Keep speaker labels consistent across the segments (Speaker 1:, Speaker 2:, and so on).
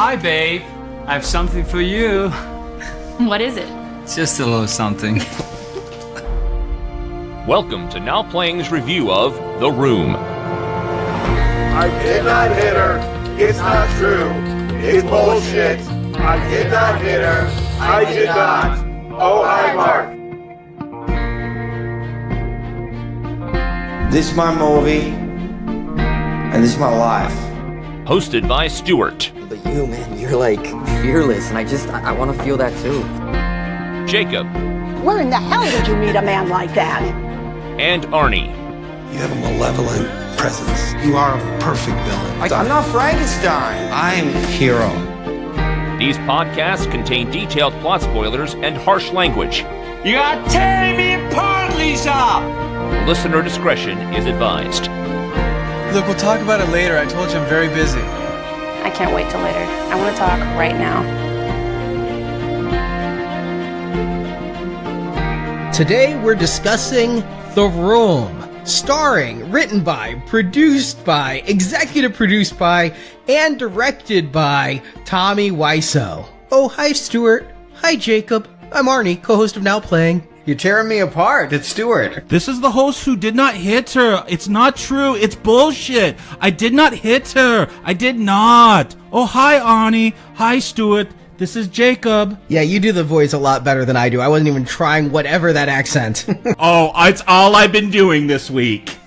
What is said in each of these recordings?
Speaker 1: Hi, babe. I have something for you.
Speaker 2: What is it?
Speaker 1: Just a little something.
Speaker 3: Welcome to Now Playing's review of The Room.
Speaker 4: I did not hit her. It's not true. It's bullshit. I did not hit her. I did not. Oh, hi, Mark.
Speaker 5: This is my movie, and this is my life.
Speaker 3: Hosted by Stuart.
Speaker 6: But you, man, you're like fearless, and I want to feel that too.
Speaker 3: Jakob.
Speaker 7: Where in the hell did you meet a man like that?
Speaker 3: And Arnie.
Speaker 8: You have a malevolent presence. You are a perfect villain.
Speaker 5: I'm not Frankenstein. I'm hero.
Speaker 3: These podcasts contain detailed plot spoilers and harsh language.
Speaker 1: You are tearing me apart, Lisa!
Speaker 3: Listener discretion is advised.
Speaker 9: Look, we'll talk about it later. I told you I'm very busy.
Speaker 2: I can't wait till later. I want to talk right now.
Speaker 10: Today we're discussing The Room, starring, written by, produced by, executive produced by, and directed by Tommy Wiseau. Oh, hi Stuart. Hi Jacob. I'm Arnie, co-host of Now Playing.
Speaker 5: You're tearing me apart. It's Stuart.
Speaker 11: This is the host who did not hit her. It's not true. It's bullshit. I did not hit her. I did not. Oh, hi, Arnie. Hi, Stuart. This is Jacob.
Speaker 10: Yeah, you do the voice a lot better than I do. I wasn't even trying whatever that accent.
Speaker 11: Oh, it's all I've been doing this week.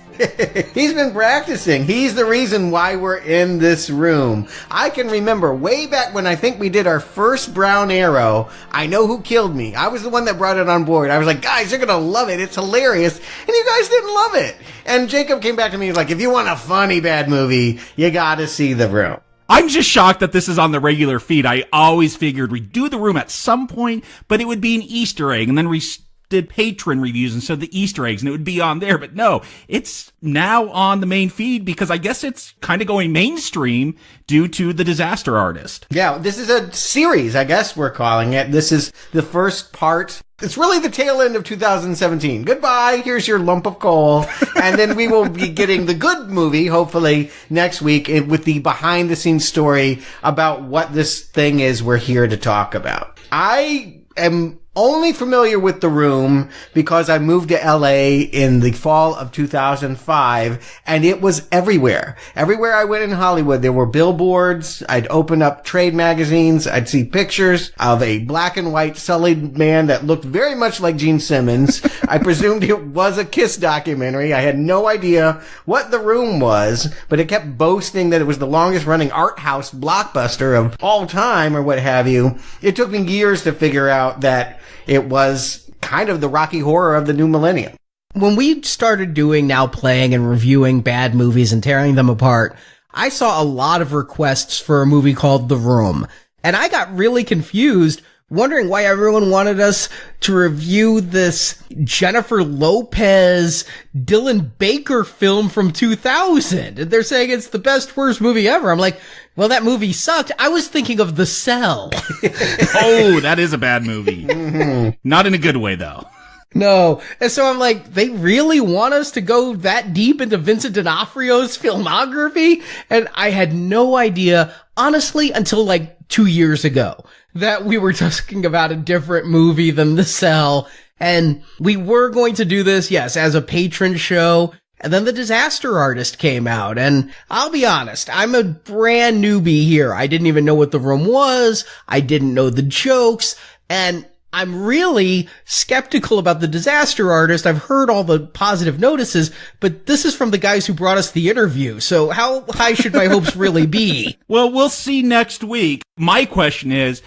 Speaker 5: He's been practicing. He's the reason why we're in this room. I can remember way back when I think we did our first Brown Arrow, I Know Who Killed Me. I was the one that brought it on board. I was like, guys, you're going to love it. It's hilarious. And you guys didn't love it. And Jacob came back to me and was like, if you want a funny bad movie, you got to see The Room.
Speaker 11: I'm just shocked that this is on the regular feed. I always figured we'd do The Room at some point, but it would be an Easter egg, and then we did patron reviews instead of the Easter eggs, and it would be on there. But no, it's now on the main feed because I guess it's kind of going mainstream due to The Disaster Artist.
Speaker 5: Yeah, this is a series, I guess we're calling it. This is the first part. It's really the tail end of 2017. Goodbye, here's your lump of coal. And then we will be getting the good movie, hopefully, next week with the behind-the-scenes story about what this thing is we're here to talk about. I am only familiar with The Room because I moved to LA in the fall of 2005, and it was everywhere. Everywhere I went in Hollywood, there were billboards. I'd open up trade magazines. I'd see pictures of a black and white sullied man that looked very much like Gene Simmons. I presumed it was a Kiss documentary. I had no idea what The Room was, but it kept boasting that it was the longest running art house blockbuster of all time or what have you. It took me years to figure out that it was kind of the Rocky Horror of the new millennium.
Speaker 10: When we started doing Now Playing and reviewing bad movies and tearing them apart, I saw a lot of requests for a movie called The Room. And I got really confused, wondering why everyone wanted us to review this Jennifer Lopez, Dylan Baker film from 2000. They're saying it's the best, worst movie ever. I'm like, well, that movie sucked. I was thinking of The Cell.
Speaker 11: Oh, that is a bad movie. Not in a good way, though.
Speaker 10: No. And so I'm like, they really want us to go that deep into Vincent D'Onofrio's filmography? And I had no idea, honestly, until like 2 years ago, that we were talking about a different movie than The Cell. And we were going to do this, yes, as a patron show. And then The Disaster Artist came out, and I'll be honest, I'm a brand newbie here. I didn't even know what The Room was. I didn't know the jokes, and I'm really skeptical about The Disaster Artist. I've heard all the positive notices, but this is from the guys who brought us the interview, so how high should my hopes really be?
Speaker 11: Well, we'll see next week. My question is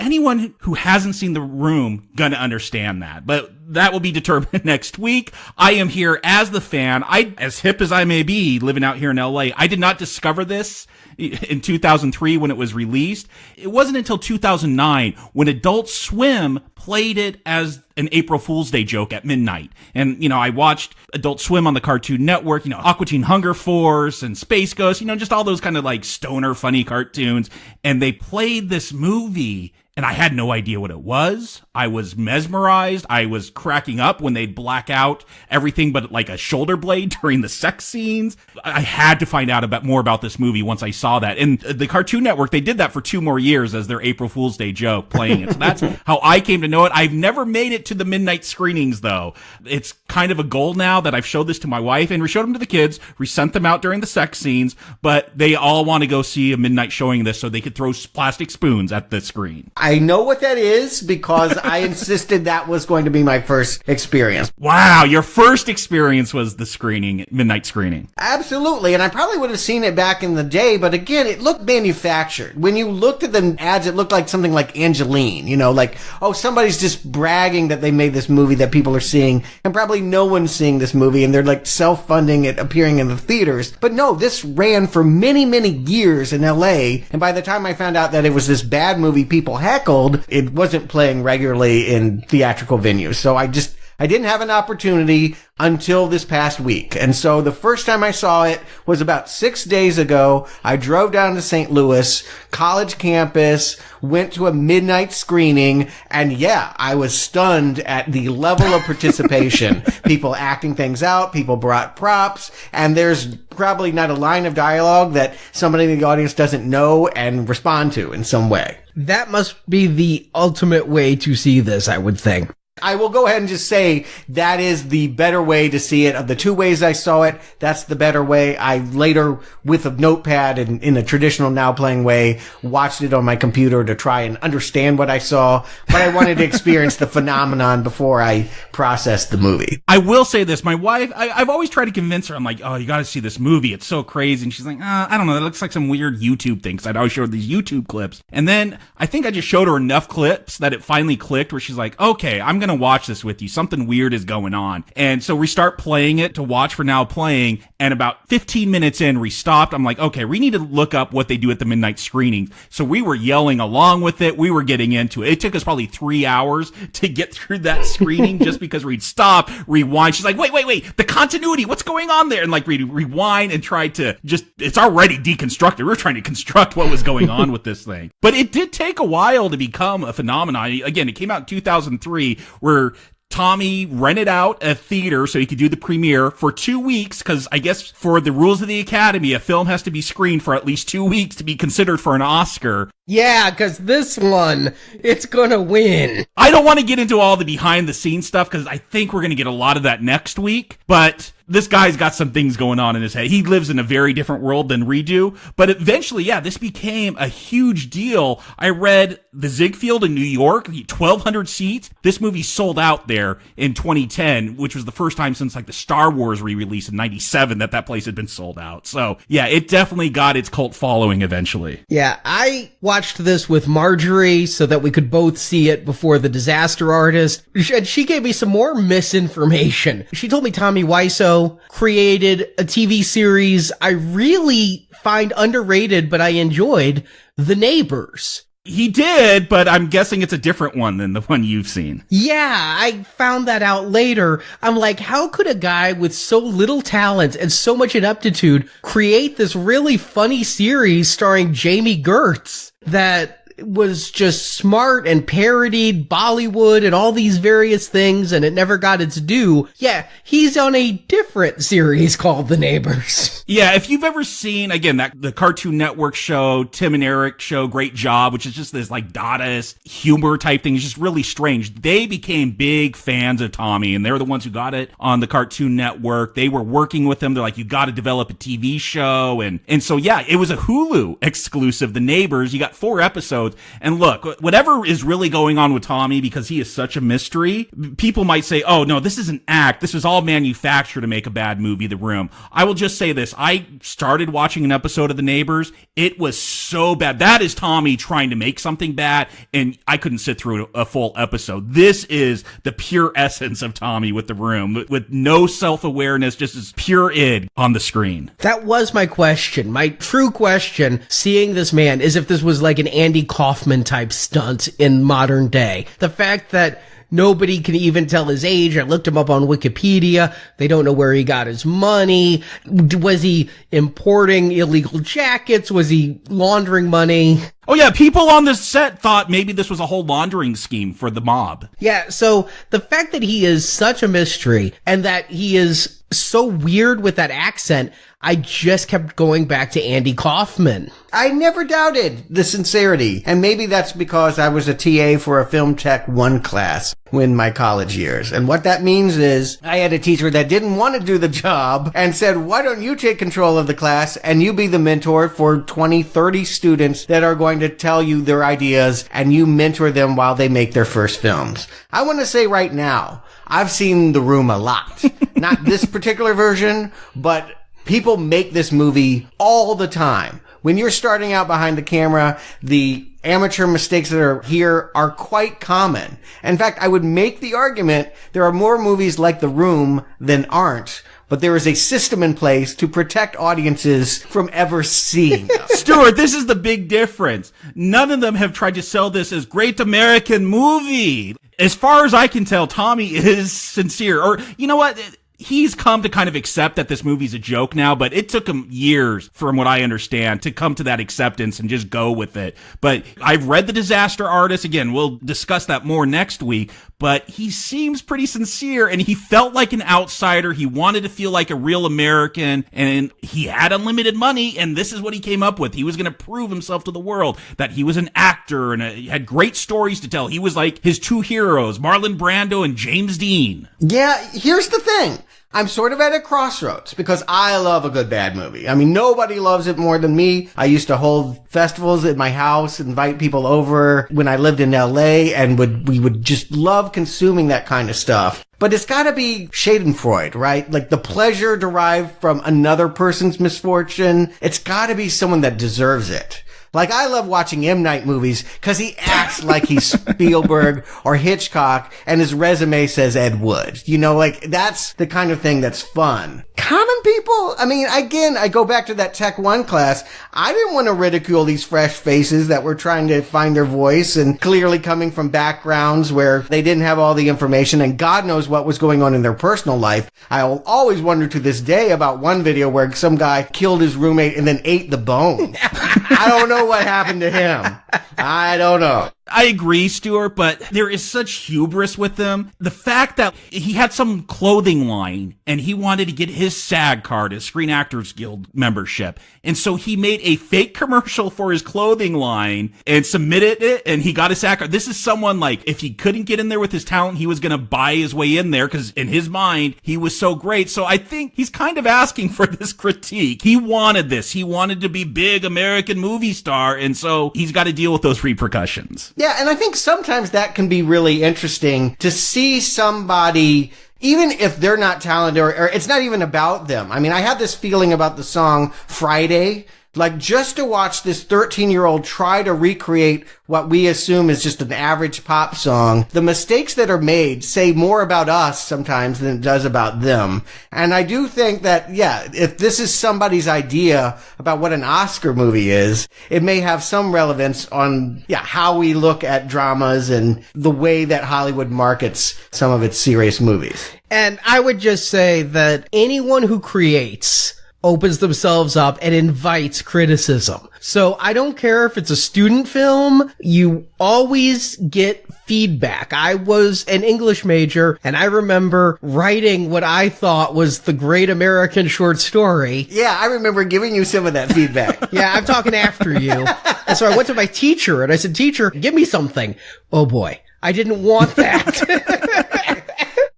Speaker 11: anyone who hasn't seen The Room gonna understand that? But that will be determined next week. I am here as the fan. As hip as I may be, living out here in LA, I did not discover this in 2003 when it was released. It wasn't until 2009 when Adult Swim played it as an April Fool's Day joke at midnight. And, I watched Adult Swim on the Cartoon Network, Aqua Teen Hunger Force and Space Ghost, just all those kind of like stoner funny cartoons. And they played this movie and I had no idea what it was. I was mesmerized. I was cracking up when they'd black out everything but like a shoulder blade during the sex scenes. I had to find out more about this movie once I saw that. And the Cartoon Network, they did that for 2 more years as their April Fool's Day joke, playing it. So that's how I came to know it. I've never made it to the midnight screenings, though. It's kind of a goal now that I've showed this to my wife, and we showed them to the kids. We sent them out during the sex scenes, but they all want to go see a midnight showing of this so they could throw plastic spoons at the screen.
Speaker 5: I know what that is because I insisted that was going to be my first experience.
Speaker 11: Wow, your first experience was the screening, midnight screening.
Speaker 5: Absolutely, and I probably would have seen it back in the day, but again, it looked manufactured. When you looked at the ads, it looked like something like Angeline, you know, like, oh, somebody's just bragging that they made this movie that people are seeing, and probably no one's seeing this movie, and they're like self-funding it appearing in the theaters. But no, this ran for many, many years in LA, and by the time I found out that it was this bad movie people heckled, it wasn't playing regularly in theatrical venues. So I didn't have an opportunity until this past week. And so the first time I saw it was about 6 days ago. I drove down to St. Louis, college campus, went to a midnight screening, and yeah, I was stunned at the level of participation. People acting things out, people brought props, and there's probably not a line of dialogue that somebody in the audience doesn't know and respond to in some way.
Speaker 10: That must be the ultimate way to see this, I would think.
Speaker 5: I will go ahead and just say that is the better way to see it. Of the 2 ways I saw it, that's the better way. I later, with a notepad and in a traditional Now Playing way, watched it on my computer to try and understand what I saw, but I wanted to experience the phenomenon before I processed the movie.
Speaker 11: I will say this, my wife, I've always tried to convince her, I'm like, oh, you gotta see this movie, it's so crazy, and she's like, I don't know, that looks like some weird YouTube thing, because I'd always show her these YouTube clips, and then I think I just showed her enough clips that it finally clicked, where she's like, okay, I'm gonna watch this with you. Something weird is going on. And so we start playing it to watch for Now Playing. And about 15 minutes in, we stopped. I'm like, okay, we need to look up what they do at the midnight screening. So we were yelling along with it. We were getting into it. It took us probably 3 hours to get through that screening just because we'd stop, rewind. She's like, wait, the continuity, what's going on there? And like we'd rewind and try to it's already deconstructed. We were trying to construct what was going on with this thing. But it did take a while to become a phenomenon. Again, it came out in 2003 where Tommy rented out a theater so he could do the premiere for 2 weeks, because I guess for the rules of the Academy, a film has to be screened for at least 2 weeks to be considered for an Oscar.
Speaker 10: Yeah, because this one, it's gonna win.
Speaker 11: I don't want to get into all the behind-the-scenes stuff, because I think we're going to get a lot of that next week, but this guy's got some things going on in his head. He lives in a very different world than we do, but eventually, yeah, this became a huge deal. I read the Ziegfeld in New York, 1,200 seats. This movie sold out there in 2010, which was the first time since like the Star Wars re-release in 97 that place had been sold out. So yeah, it definitely got its cult following eventually.
Speaker 10: Yeah, I watched this with Marjorie so that we could both see it before The Disaster Artist. And she gave me some more misinformation. She told me Tommy Wiseau created a TV series I really find underrated, but I enjoyed, The Neighbors.
Speaker 11: He did, but I'm guessing it's a different one than the one you've seen.
Speaker 10: Yeah, I found that out later. I'm like, how could a guy with so little talent and so much ineptitude create this really funny series starring Jamie Gertz that was just smart and parodied Bollywood and all these various things, and it never got its due? Yeah, he's on a different series called The Neighbors.
Speaker 11: Yeah, if you've ever seen, again, the Cartoon Network show, Tim and Eric show, Great Job, which is just this like Dadaist humor type thing, it's just really strange. They became big fans of Tommy, and they're the ones who got it on the Cartoon Network. They were working with him. They're like, you got to develop a TV show. And so, yeah, it was a Hulu exclusive, The Neighbors. You got 4 episodes. And look, whatever is really going on with Tommy, because he is such a mystery, people might say, oh, no, this is an act. This was all manufactured to make a bad movie, The Room. I will just say this. I started watching an episode of The Neighbors. It was so bad. That is Tommy trying to make something bad, and I couldn't sit through a full episode. This is the pure essence of Tommy with The Room, with no self-awareness, just as pure id on the screen.
Speaker 10: That was my question. My true question, seeing this man, is if this was like an Andy Kaufman type stunt in modern day. The fact that nobody can even tell his age. I looked him up on Wikipedia. They don't know where he got his money. Was he importing illegal jackets? Was he laundering money?
Speaker 11: Oh yeah, people on the set thought maybe this was a whole laundering scheme for the mob.
Speaker 10: Yeah, so the fact that he is such a mystery and that he is so weird with that accent, I just kept going back to Andy Kaufman.
Speaker 5: I never doubted the sincerity, and maybe that's because I was a TA for a Film Tech 1 class in my college years. And what that means is I had a teacher that didn't want to do the job and said, why don't you take control of the class and you be the mentor for 20, 30 students that are going to tell you their ideas and you mentor them while they make their first films. I want to say right now, I've seen The Room a lot. Not this particular version, but people make this movie all the time. When you're starting out behind the camera, the amateur mistakes that are here are quite common. In fact, I would make the argument there are more movies like The Room than aren't, but there is a system in place to protect audiences from ever seeing them.
Speaker 11: Stuart, this is the big difference. None of them have tried to sell this as great American movie. As far as I can tell, Tommy is sincere. Or, you know what? He's come to kind of accept that this movie's a joke now, but it took him years, from what I understand, to come to that acceptance and just go with it. But I've read The Disaster Artist. Again, we'll discuss that more next week. But he seems pretty sincere, and he felt like an outsider. He wanted to feel like a real American, and he had unlimited money, and this is what he came up with. He was going to prove himself to the world that he was an actor, and he had great stories to tell. He was like his two heroes, Marlon Brando and James Dean.
Speaker 5: Yeah, here's the thing. I'm sort of at a crossroads because I love a good bad movie. I mean, nobody loves it more than me. I used to hold festivals at my house, invite people over when I lived in LA, and we would just love consuming that kind of stuff. But it's gotta be Schadenfreude, right? Like the pleasure derived from another person's misfortune. It's gotta be someone that deserves it. Like, I love watching M. Night movies because he acts like he's Spielberg or Hitchcock and his resume says Ed Wood. You know, like, that's the kind of thing that's fun. Common people, I mean, again, I go back to that Tech 1 class. I didn't want to ridicule these fresh faces that were trying to find their voice and clearly coming from backgrounds where they didn't have all the information and God knows what was going on in their personal life. I'll always wonder to this day about one video where some guy killed his roommate and then ate the bone. I don't know what happened to him. I don't know.
Speaker 11: I agree, Stuart, but there is such hubris with them. The fact that he had some clothing line and he wanted to get his SAG card, his Screen Actors Guild membership. And so he made a fake commercial for his clothing line and submitted it and he got his SAG card. This is someone like, if he couldn't get in there with his talent, he was going to buy his way in there because in his mind, he was so great. So I think he's kind of asking for this critique. He wanted this. He wanted to be big American movie star. And so he's got to deal with those repercussions.
Speaker 5: Yeah, and I think sometimes that can be really interesting to see somebody, even if they're not talented or it's not even about them. I mean, I had this feeling about the song Friday. Like, just to watch this 13-year-old try to recreate what we assume is just an average pop song, the mistakes that are made say more about us sometimes than it does about them. And I do think that, yeah, if this is somebody's idea about what an Oscar movie is, it may have some relevance on, how we look at dramas and the way that Hollywood markets some of its serious movies.
Speaker 10: And I would just say that anyone who creates opens themselves up and invites criticism. So I don't care if it's a student film, you always get feedback. I was an English major and I remember writing what I thought was the great American short story.
Speaker 5: Yeah, I remember giving you some of that feedback.
Speaker 10: Yeah, I'm talking after you. And so I went to my teacher and I said, "Teacher, give me something." Oh boy, I didn't want that.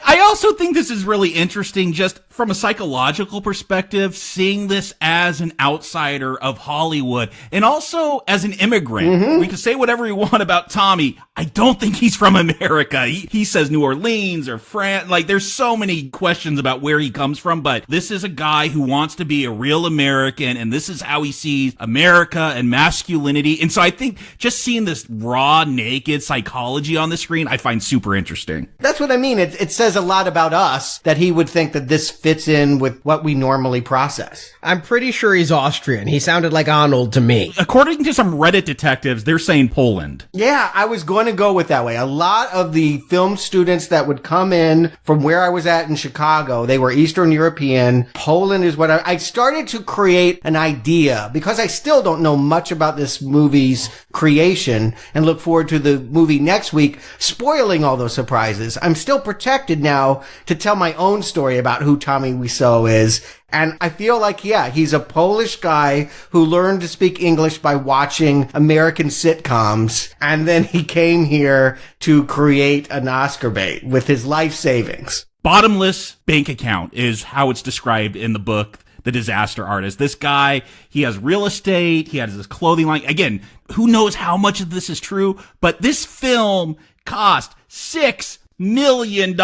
Speaker 11: I also think this is really interesting just from a psychological perspective, seeing this as an outsider of Hollywood and also as an immigrant. Mm-hmm. We can say whatever we want about Tommy. I don't think he's from America. He says New Orleans or France. Like, there's so many questions about where he comes from, but this is a guy who wants to be a real American, and this is how he sees America and masculinity. And so I think just seeing this raw, naked psychology on the screen, I find super interesting.
Speaker 5: That's what I mean. It says a lot lot about us that he would think that this fits in with what we normally process.
Speaker 10: I'm pretty sure he's Austrian. He sounded like Arnold to me.
Speaker 11: According to some Reddit detectives, they're saying Poland.
Speaker 5: Yeah, I was going to go with that way. A lot of the film students that would come in from where I was at in Chicago, they were Eastern European. Poland is what I started to create an idea because I still don't know much about this movie's creation and look forward to the movie next week, spoiling all those surprises. I'm still protected now to tell my own story about who Tommy Wiseau is. And I feel like, yeah, he's a Polish guy who learned to speak English by watching American sitcoms. And then he came here to create an Oscar bait with his life savings.
Speaker 11: Bottomless bank account is how it's described in the book, The Disaster Artist. This guy, he has real estate, he has his clothing line. Again, who knows how much of this is true, but this film cost $6 million.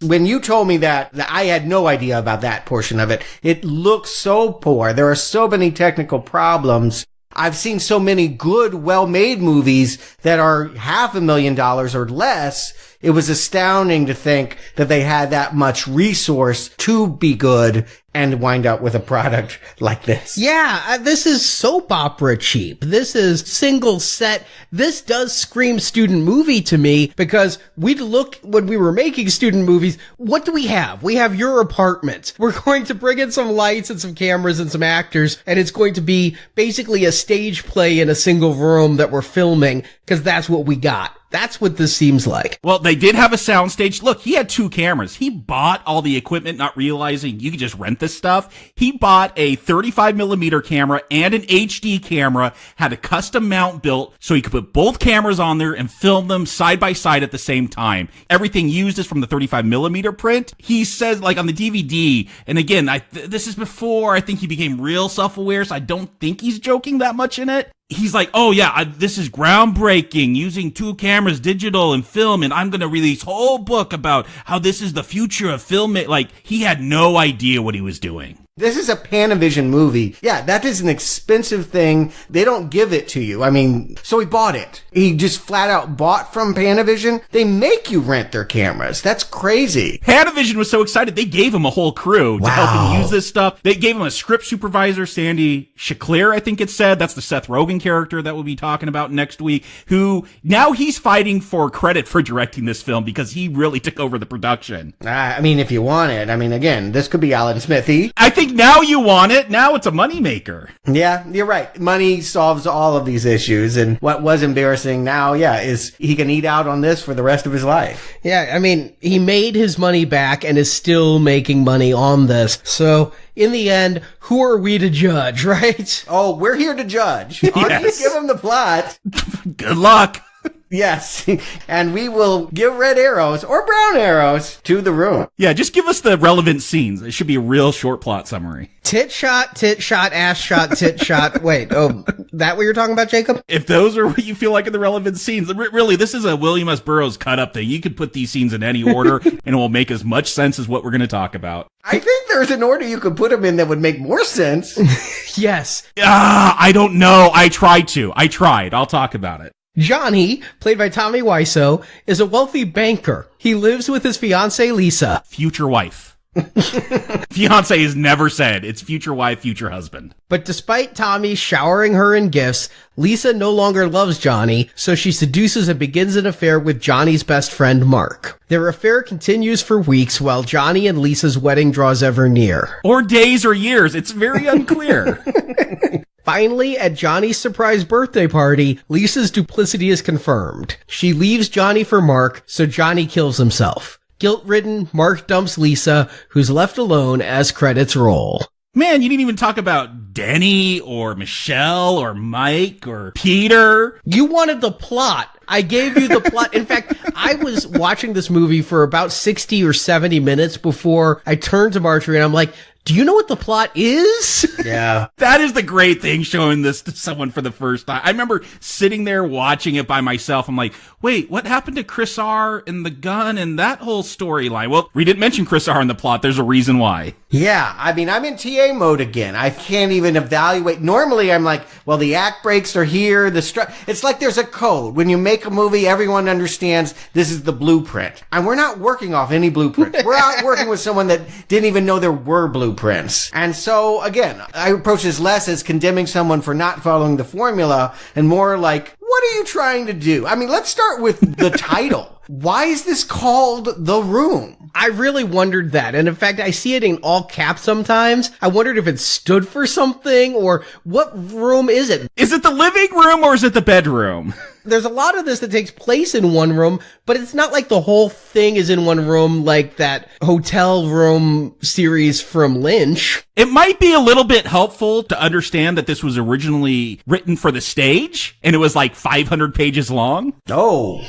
Speaker 5: When you told me that, I had no idea about that portion of it. It looks so poor. There are so many technical problems. I've seen so many good, well-made movies that are $500,000 or less. It was astounding to think that they had that much resource to be good and wind up with a product like this.
Speaker 10: Yeah, this is soap opera cheap. This is single set. This does scream student movie to me because we'd look when we were making student movies. What do we have? We have your apartment. We're going to bring in some lights and some cameras and some actors, and it's going to be basically a stage play in a single room that we're filming because that's what we got. That's what this seems like.
Speaker 11: Well, they did have a soundstage. Look, he had 2 cameras. He bought all the equipment, not realizing you could just rent this stuff. He bought a 35mm camera and an HD camera, had a custom mount built so he could put both cameras on there and film them side by side at the same time. Everything used is from the 35mm print. He says, like on the DVD, and again, this is before I think he became real self-aware, so I don't think he's joking that much in it. He's like, oh yeah, this is groundbreaking, using 2 cameras, digital and film, and I'm gonna release a whole book about how this is the future of film. Like, he had no idea what he was doing.
Speaker 5: This is a Panavision movie. Yeah, that is an expensive thing. They don't give it to you. I mean, so he bought it. He just flat out bought from Panavision. They make you rent their cameras. That's crazy.
Speaker 11: Panavision was so excited, they gave him a whole crew to help him use this stuff. They gave him a script supervisor, Sandy Schecler, I think it said. That's the Seth Rogen character that we'll be talking about next week, who now he's fighting for credit for directing this film because he really took over the production.
Speaker 5: I mean, if you want it. I mean, again, this could be Alan Smithy.
Speaker 11: I think now you want it. Now it's a moneymaker.
Speaker 5: Yeah, you're right. Money solves all of these issues. And what was embarrassing now, is he can eat out on this for the rest of his life.
Speaker 10: Yeah, I mean, he made his money back and is still making money on this. So, in the end, who are we to judge, right?
Speaker 5: Oh, we're here to judge.
Speaker 11: Yes.
Speaker 5: Give him the plot.
Speaker 11: Good luck.
Speaker 5: Yes, and we will give red arrows or brown arrows to the room.
Speaker 11: Yeah, just give us the relevant scenes. It should be a real short plot summary.
Speaker 10: Tit shot, ass shot, tit shot. Wait, that what you're talking about, Jacob?
Speaker 11: If those are what you feel like in the relevant scenes, really, this is a William S. Burroughs cut up thing. You could put these scenes in any order and it will make as much sense as what we're going to talk about.
Speaker 5: I think there's an order you could put them in that would make more sense.
Speaker 10: Yes.
Speaker 11: I don't know. I tried. I'll talk about it.
Speaker 10: Johnny, played by Tommy Wiseau, is a wealthy banker. He lives with his fiancée, Lisa.
Speaker 11: Future wife. Fiancé is never said. It's future wife, future husband.
Speaker 10: But despite Tommy showering her in gifts, Lisa no longer loves Johnny, so she seduces and begins an affair with Johnny's best friend, Mark. Their affair continues for weeks while Johnny and Lisa's wedding draws ever near.
Speaker 11: Or days or years. It's very unclear.
Speaker 10: Finally, at Johnny's surprise birthday party, Lisa's duplicity is confirmed. She leaves Johnny for Mark, so Johnny kills himself. Guilt-ridden, Mark dumps Lisa, who's left alone as credits roll.
Speaker 11: Man, you didn't even talk about Denny or Michelle or Mike or Peter.
Speaker 10: You wanted the plot. I gave you the plot. In fact, I was watching this movie for about 60 or 70 minutes before I turned to Marjorie and I'm like, do you know what the plot is?
Speaker 5: Yeah.
Speaker 11: That is the great thing, showing this to someone for the first time. I remember sitting there watching it by myself. I'm like, wait, what happened to Chris R. and the gun and that whole storyline? Well, we didn't mention Chris R. in the plot. There's a reason why.
Speaker 5: Yeah, I mean, I'm in TA mode again. I can't even evaluate. Normally, I'm like, well, the act breaks are here. It's like there's a code. When you make a movie, everyone understands this is the blueprint. And we're not working off any blueprints. We're out working with someone that didn't even know there were blueprints. And so, again, I approach this less as condemning someone for not following the formula and more like, what are you trying to do? I mean, let's start with the title. Why is this called The Room?
Speaker 10: I really wondered that. And in fact, I see it in all caps sometimes. I wondered if it stood for something or what room is it?
Speaker 11: Is it the living room or is it the bedroom?
Speaker 10: There's a lot of this that takes place in one room, but it's not like the whole thing is in one room like that hotel room series from Lynch.
Speaker 11: It might be a little bit helpful to understand that this was originally written for the stage and it was like 500 pages long.
Speaker 5: Oh.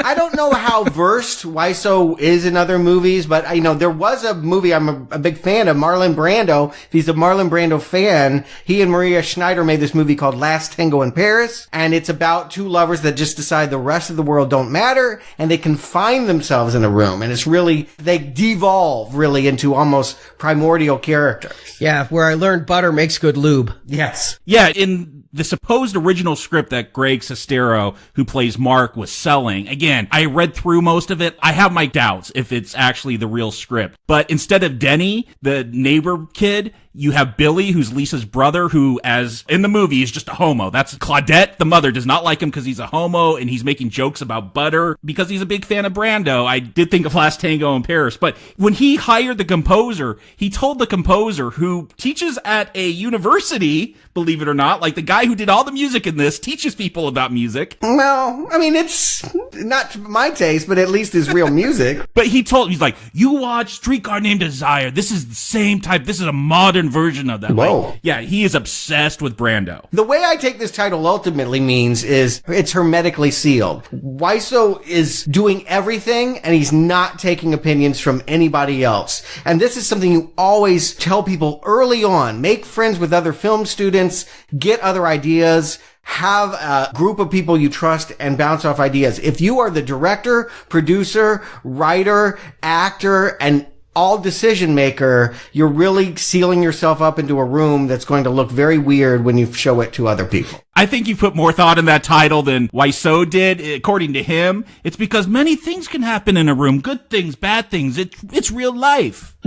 Speaker 5: I don't know how versed Wiseau is in other movies, but there was a movie I'm a big fan of, Marlon Brando. If he's a Marlon Brando fan, he and Maria Schneider made this movie called Last Tango in Paris, and it's about two lovers that just decide the rest of the world don't matter, and they confine themselves in a room, and they devolve really into almost primordial characters.
Speaker 10: Yeah, where I learned butter makes good lube.
Speaker 5: Yes.
Speaker 11: Yeah, in the supposed original script that Greg Sestero, who plays Mark, was selling. Again, I read through most of it. I have my doubts if it's actually the real script. But instead of Denny, the neighbor kid, you have Billy, who's Lisa's brother, who, as in the movie, is just a homo. That's Claudette, the mother, does not like him because he's a homo, and he's making jokes about butter because he's a big fan of Brando. I did think of Last Tango in Paris. But when he hired the composer, he told the composer, who teaches at a university, believe it or not, like the guy who did all the music in this, teaches people about music.
Speaker 5: Well, I mean, it's not to my taste, but at least it's real music.
Speaker 11: But he's like, you watch Streetcar Named Desire. This is the same type. This is a modern version of that.
Speaker 5: Whoa.
Speaker 11: Like, yeah, he is obsessed with Brando.
Speaker 5: The way I take this title ultimately means is it's hermetically sealed. Wiseau is doing everything and he's not taking opinions from anybody else. And this is something you always tell people early on. Make friends with other film students, get other ideas, have a group of people you trust and bounce off ideas. If you are the director, producer, writer, actor, and all decision maker, you're really sealing yourself up into a room that's going to look very weird when you show it to other people.
Speaker 11: I think you put more thought in that title than Wiseau did. According to him, it's because many things can happen in a room. Good things, bad things. It's real life.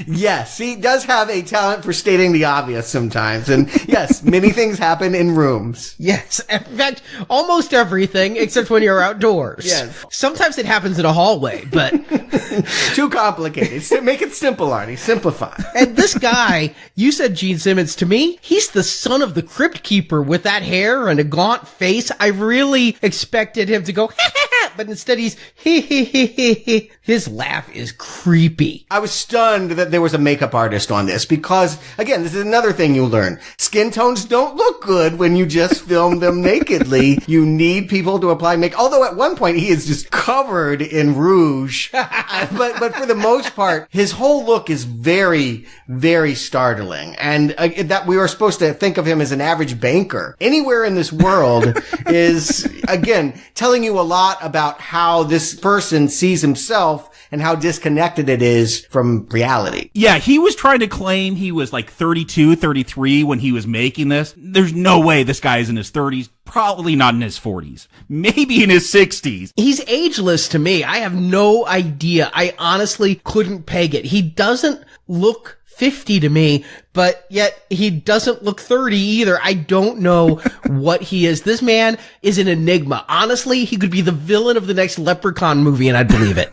Speaker 5: Yes, he does have a talent for stating the obvious sometimes. And yes, many things happen in rooms.
Speaker 10: Yes. In fact, almost everything except when you're outdoors.
Speaker 5: Yes.
Speaker 10: Sometimes it happens in a hallway, but
Speaker 5: too complicated. Make it simple, Arnie. Simplify.
Speaker 10: And this guy, you said Gene Simmons. To me, he's the son of the crypt keeper with that hair and a gaunt face. I really expected him to go, but instead he's he. His laugh is creepy.
Speaker 5: I was stunned that there was a makeup artist on this because, again, this is another thing you learn. Skin tones don't look good when you just film them nakedly. You need people to apply makeup. Although at one point he is just covered in rouge. but for the most part, his whole look is very, very startling. And that we were supposed to think of him as an average banker. Anywhere in this world is, again, telling you a lot about how this person sees himself and how disconnected it is from reality.
Speaker 11: Yeah, he was trying to claim he was like 32, 33 when he was making this. There's no way this guy is in his 30s, probably not in his 40s, maybe in his 60s.
Speaker 10: He's ageless to me. I have no idea. I honestly couldn't peg it. He doesn't look 50 to me, but yet he doesn't look 30 either. I don't know what he is. This man is an enigma. Honestly, he could be the villain of the next Leprechaun movie and I'd believe it.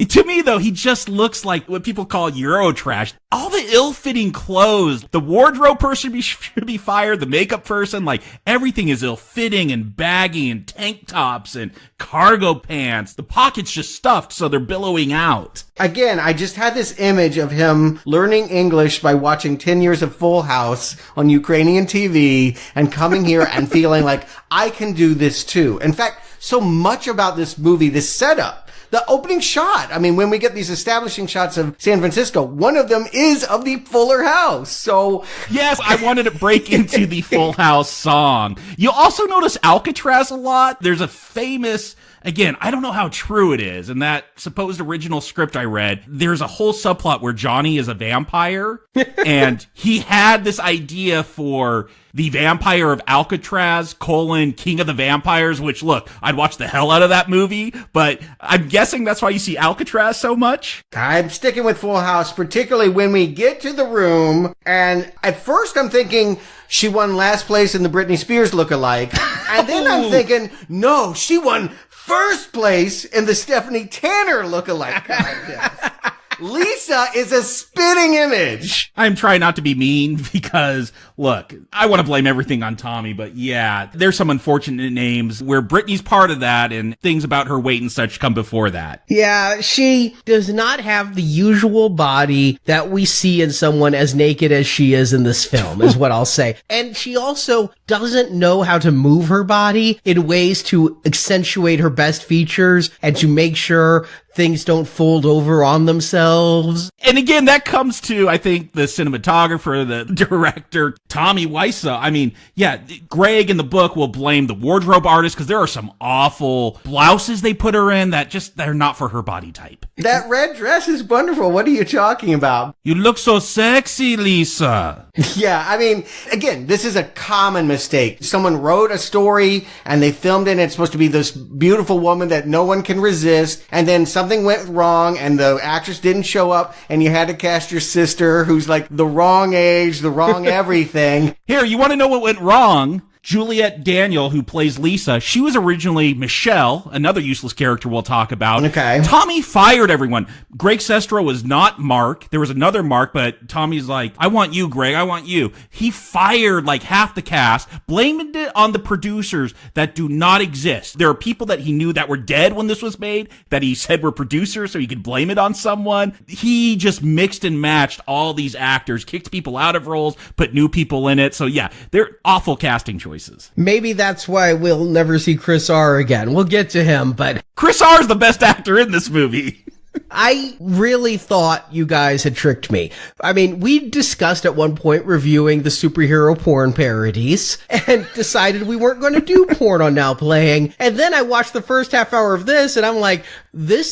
Speaker 11: To me, though, he just looks like what people call Eurotrash. All the ill-fitting clothes, the wardrobe person should be fired, the makeup person, like everything is ill-fitting and baggy and tank tops and cargo pants. The pockets just stuffed so they're billowing out.
Speaker 5: Again, I just had this image of him learning English by watching 10 years of Full House on Ukrainian TV and coming here and feeling like I can do this too. In fact, so much about this movie, this setup, the opening shot. I mean, when we get these establishing shots of San Francisco, one of them is of the Fuller House. So
Speaker 11: yes, I wanted to break into the Full House song. You'll also notice Alcatraz a lot. There's a famous, again, I don't know how true it is. In that supposed original script I read, there's a whole subplot where Johnny is a vampire and he had this idea for the Vampire of Alcatraz, King of the Vampires, which, look, I'd watch the hell out of that movie, but I'm guessing that's why you see Alcatraz so much.
Speaker 5: I'm sticking with Full House, particularly when we get to the room, and at first I'm thinking she won last place in the Britney Spears lookalike, and then I'm thinking, no, she won first place in the Stephanie Tanner lookalike contest. Lisa is a spitting image.
Speaker 11: I'm trying not to be mean because, look, I want to blame everything on Tommy, but yeah, there's some unfortunate names where Britney's part of that and things about her weight and such come before that.
Speaker 10: Yeah, she does not have the usual body that we see in someone as naked as she is in this film, is what I'll say. And she also doesn't know how to move her body in ways to accentuate her best features and to make sure things don't fold over on themselves.
Speaker 11: And again, that comes to, I think, the cinematographer, the director, Tommy Wiseau. I mean, yeah, Greg in the book will blame the wardrobe artist because there are some awful blouses they put her in that just, they're not for her body type.
Speaker 5: That red dress is wonderful. What are you talking about?
Speaker 11: You look so sexy, Lisa.
Speaker 5: Yeah, I mean, again, this is a common mistake. Someone wrote a story and they filmed it and it's supposed to be this beautiful woman that no one can resist, and then something went wrong and the actress didn't show up and you had to cast your sister who's like the wrong age, the wrong everything.
Speaker 11: Here, you want to know what went wrong? Juliette Daniel, who plays Lisa, she was originally Michelle, another useless character we'll talk about.
Speaker 5: Okay.
Speaker 11: Tommy fired everyone. Greg Sestero was not Mark. There was another Mark, but Tommy's like, I want you, Greg, I want you. He fired like half the cast, blamed it on the producers that do not exist. There are people that he knew that were dead when this was made, that he said were producers, so he could blame it on someone. He just mixed and matched all these actors, kicked people out of roles, put new people in it. So yeah, they're awful casting choices.
Speaker 10: Maybe that's why we'll never see Chris R. again. We'll get to him, but
Speaker 11: Chris R. is the best actor in this movie.
Speaker 10: I really thought you guys had tricked me. I mean, we discussed at one point reviewing the superhero porn parodies and decided we weren't going to do porn on Now Playing. And then I watched the first half hour of this and I'm like,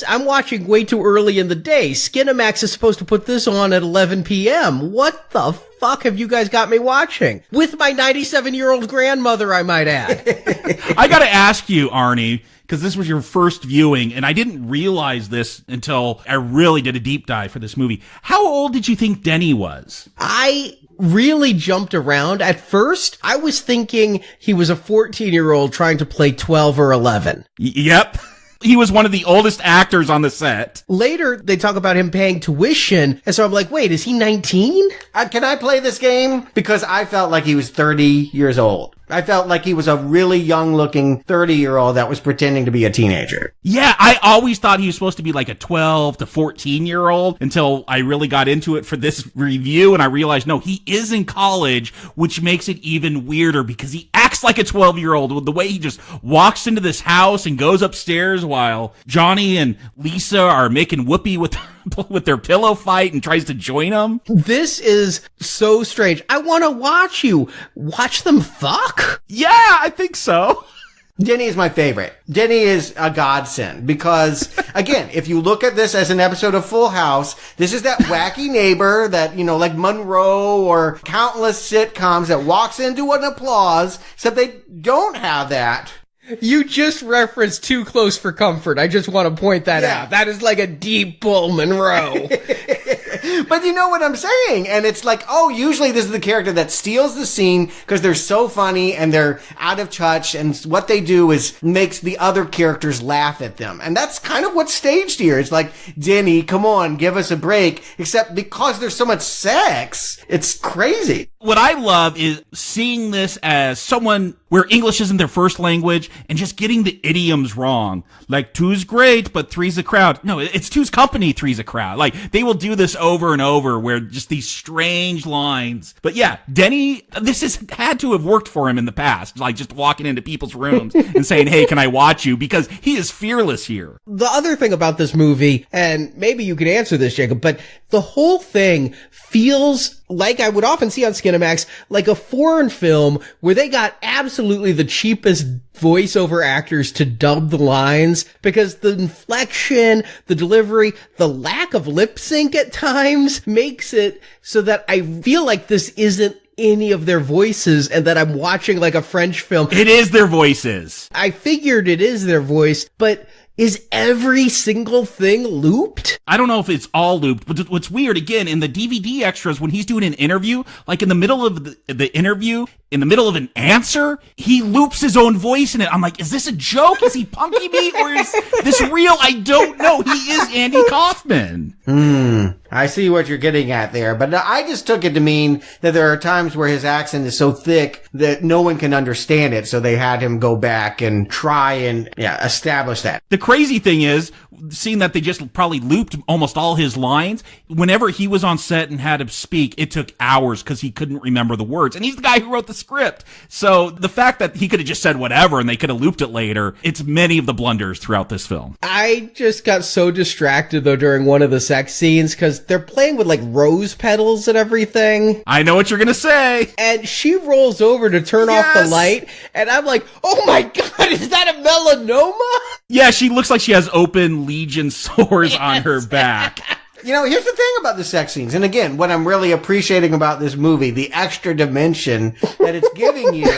Speaker 10: I'm watching way too early in the day. Skinamax is supposed to put this on at 11 p.m. What the fuck have you guys got me watching? With my 97-year-old grandmother, I might add.
Speaker 11: I gotta ask you, Arnie, because this was your first viewing, and I didn't realize this until I really did a deep dive for this movie. How old did you think Denny was?
Speaker 10: I really jumped around. At first, I was thinking he was a 14-year-old trying to play 12 or 11.
Speaker 11: Yep. He was one of the oldest actors on the set.
Speaker 10: Later, they talk about him paying tuition, and so I'm like, wait, is he 19?
Speaker 5: Can I play this game? Because I felt like he was 30 years old. I felt like he was a really young-looking 30-year-old that was pretending to be a teenager.
Speaker 11: Yeah, I always thought he was supposed to be like a 12 to 14-year-old until I really got into it for this review, and I realized, no, he is in college, which makes it even weirder because he acts like a 12-year-old with the way he just walks into this house and goes upstairs while Johnny and Lisa are making whoopee with their pillow fight and tries to join them.
Speaker 10: This is so strange. I want to watch you. Watch them fuck?
Speaker 11: Yeah, I think so.
Speaker 5: Denny is my favorite. Denny is a godsend because, again, if you look at this as an episode of Full House, this is that wacky neighbor that, like Monroe or countless sitcoms that walks into an applause, except they don't have that.
Speaker 10: You just referenced Too Close for Comfort. I just want to point that out. That is like a deep pull, Monroe.
Speaker 5: But you know what I'm saying? And it's like, oh, usually this is the character that steals the scene because they're so funny and they're out of touch. And what they do is makes the other characters laugh at them. And that's kind of what's staged here. It's like, Denny, come on, give us a break. Except because there's so much sex, it's crazy.
Speaker 11: What I love is seeing this as someone where English isn't their first language and just getting the idioms wrong. Like, two's great, but three's a crowd. No, it's two's company, three's a crowd. Like, they will do this over and over where just these strange lines. But yeah, Denny, this has had to have worked for him in the past. Like, just walking into people's rooms and saying, hey, can I watch you? Because he is fearless here.
Speaker 10: The other thing about this movie, and maybe you can answer this, Jacob, but the whole thing feels like I would often see on Skinamax, like a foreign film where they got absolutely the cheapest voiceover actors to dub the lines, because the inflection, the delivery, the lack of lip sync at times makes it so that I feel like this isn't any of their voices and that I'm watching like a French film.
Speaker 11: It is their voices.
Speaker 10: I figured it is their voice, but is every single thing looped?
Speaker 11: I don't know if it's all looped, but what's weird, again, in the DVD extras, when he's doing an interview, like in the middle of the interview, in the middle of an answer, he loops his own voice in it. I'm like, is this a joke? Is he punking me? Or is this real? I don't know. He is Andy Kaufman.
Speaker 5: I see what you're getting at there, but I just took it to mean that there are times where his accent is so thick that no one can understand it, so they had him go back and try and establish that.
Speaker 11: The crazy thing is, seeing that they just probably looped almost all his lines, whenever he was on set and had him speak, it took hours because he couldn't remember the words. And he's the guy who wrote the script. So the fact that he could have just said whatever and they could have looped it later, it's many of the blunders throughout this film.
Speaker 10: I just got so distracted, though, during one of the sex scenes because they're playing with like rose petals and everything.
Speaker 11: I know what you're going to say.
Speaker 10: And she rolls over to turn off the light. And I'm like, oh my God, is that a melanoma?
Speaker 11: Yeah, she looks like she has open legion sores on her back.
Speaker 5: You know, here's the thing about the sex scenes. And again, what I'm really appreciating about this movie, the extra dimension that it's giving you.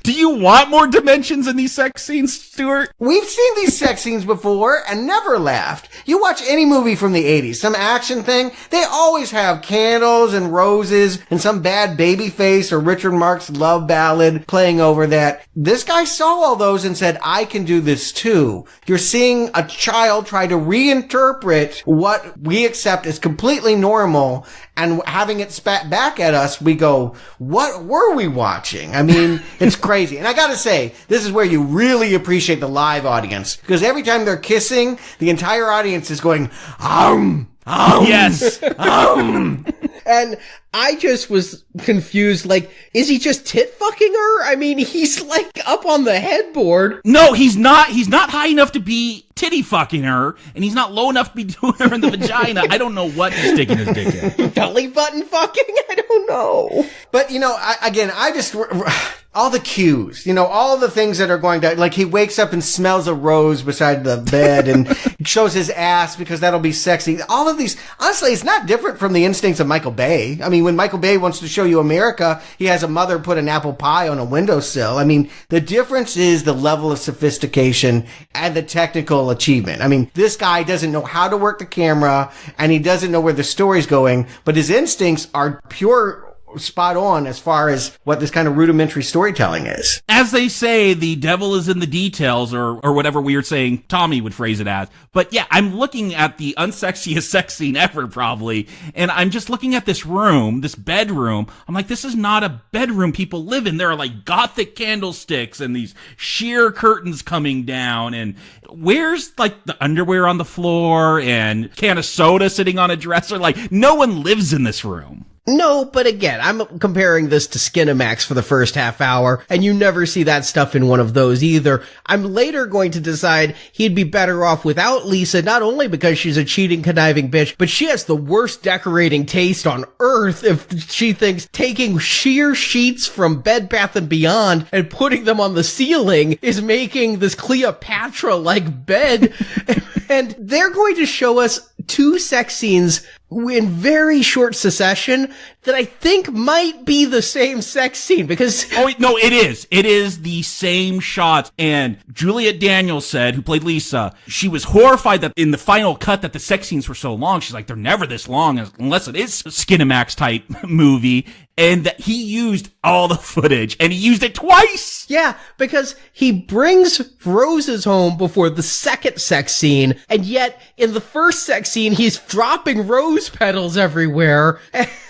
Speaker 11: Do you want more dimensions in these sex scenes, Stuart?
Speaker 5: We've seen these sex scenes before and never laughed. You watch any movie from the 80s, some action thing, they always have candles and roses and some bad baby face or Richard Marx love ballad playing over that. This guy saw all those and said, I can do this too. You're seeing a child try to reinterpret what we accept as completely normal, and having it spat back at us, we go, what were we watching? I mean, it's crazy. And I gotta say, this is where you really appreciate the live audience. Because every time they're kissing, the entire audience is going,
Speaker 11: yes.
Speaker 10: And I just was confused, like, is he just tit fucking her? I mean, he's like up on the headboard.
Speaker 11: No, he's not high enough to be titty fucking her, and he's not low enough to be doing her in the vagina. I don't know what he's sticking his dick in.
Speaker 10: Belly button fucking? I don't know.
Speaker 5: But, you know, I just, all the cues, you know, all the things that are going to, like, he wakes up and smells a rose beside the bed and shows his ass because that'll be sexy. All of these, honestly, it's not different from the instincts of Michael Bay. I mean, when Michael Bay wants to show you America, he has a mother put an apple pie on a windowsill. I mean, the difference is the level of sophistication and the technical achievement. I mean, this guy doesn't know how to work the camera and he doesn't know where the story's going, but his instincts are pure spot on as far as what this kind of rudimentary storytelling is.
Speaker 11: As they say, the devil is in the details, or whatever weird saying Tommy would phrase it as. But yeah, I'm looking at the unsexiest sex scene ever, probably, and I'm just looking at this room, this bedroom. I'm like, this is not a bedroom people live in. There are like gothic candlesticks and these sheer curtains coming down, and where's like the underwear on the floor and can of soda sitting on a dresser? Like, no one lives in this room.
Speaker 10: No, but again, I'm comparing this to Skinamax for the first half hour, and you never see that stuff in one of those either. I'm later going to decide he'd be better off without Lisa, not only because she's a cheating, conniving bitch, but she has the worst decorating taste on earth if she thinks taking sheer sheets from Bed Bath & Beyond and putting them on the ceiling is making this Cleopatra-like bed. And they're going to show us two sex scenes in very short succession that I think might be the same sex scene because...
Speaker 11: Oh, no, it is. It is the same shots. And Juliet Daniels said, who played Lisa, she was horrified that in the final cut that the sex scenes were so long. She's like, they're never this long unless it is a Skinamax type movie. And that he used all the footage, and he used it twice!
Speaker 10: Yeah, because he brings roses home before the second sex scene, and yet, in the first sex scene, he's dropping rose petals everywhere.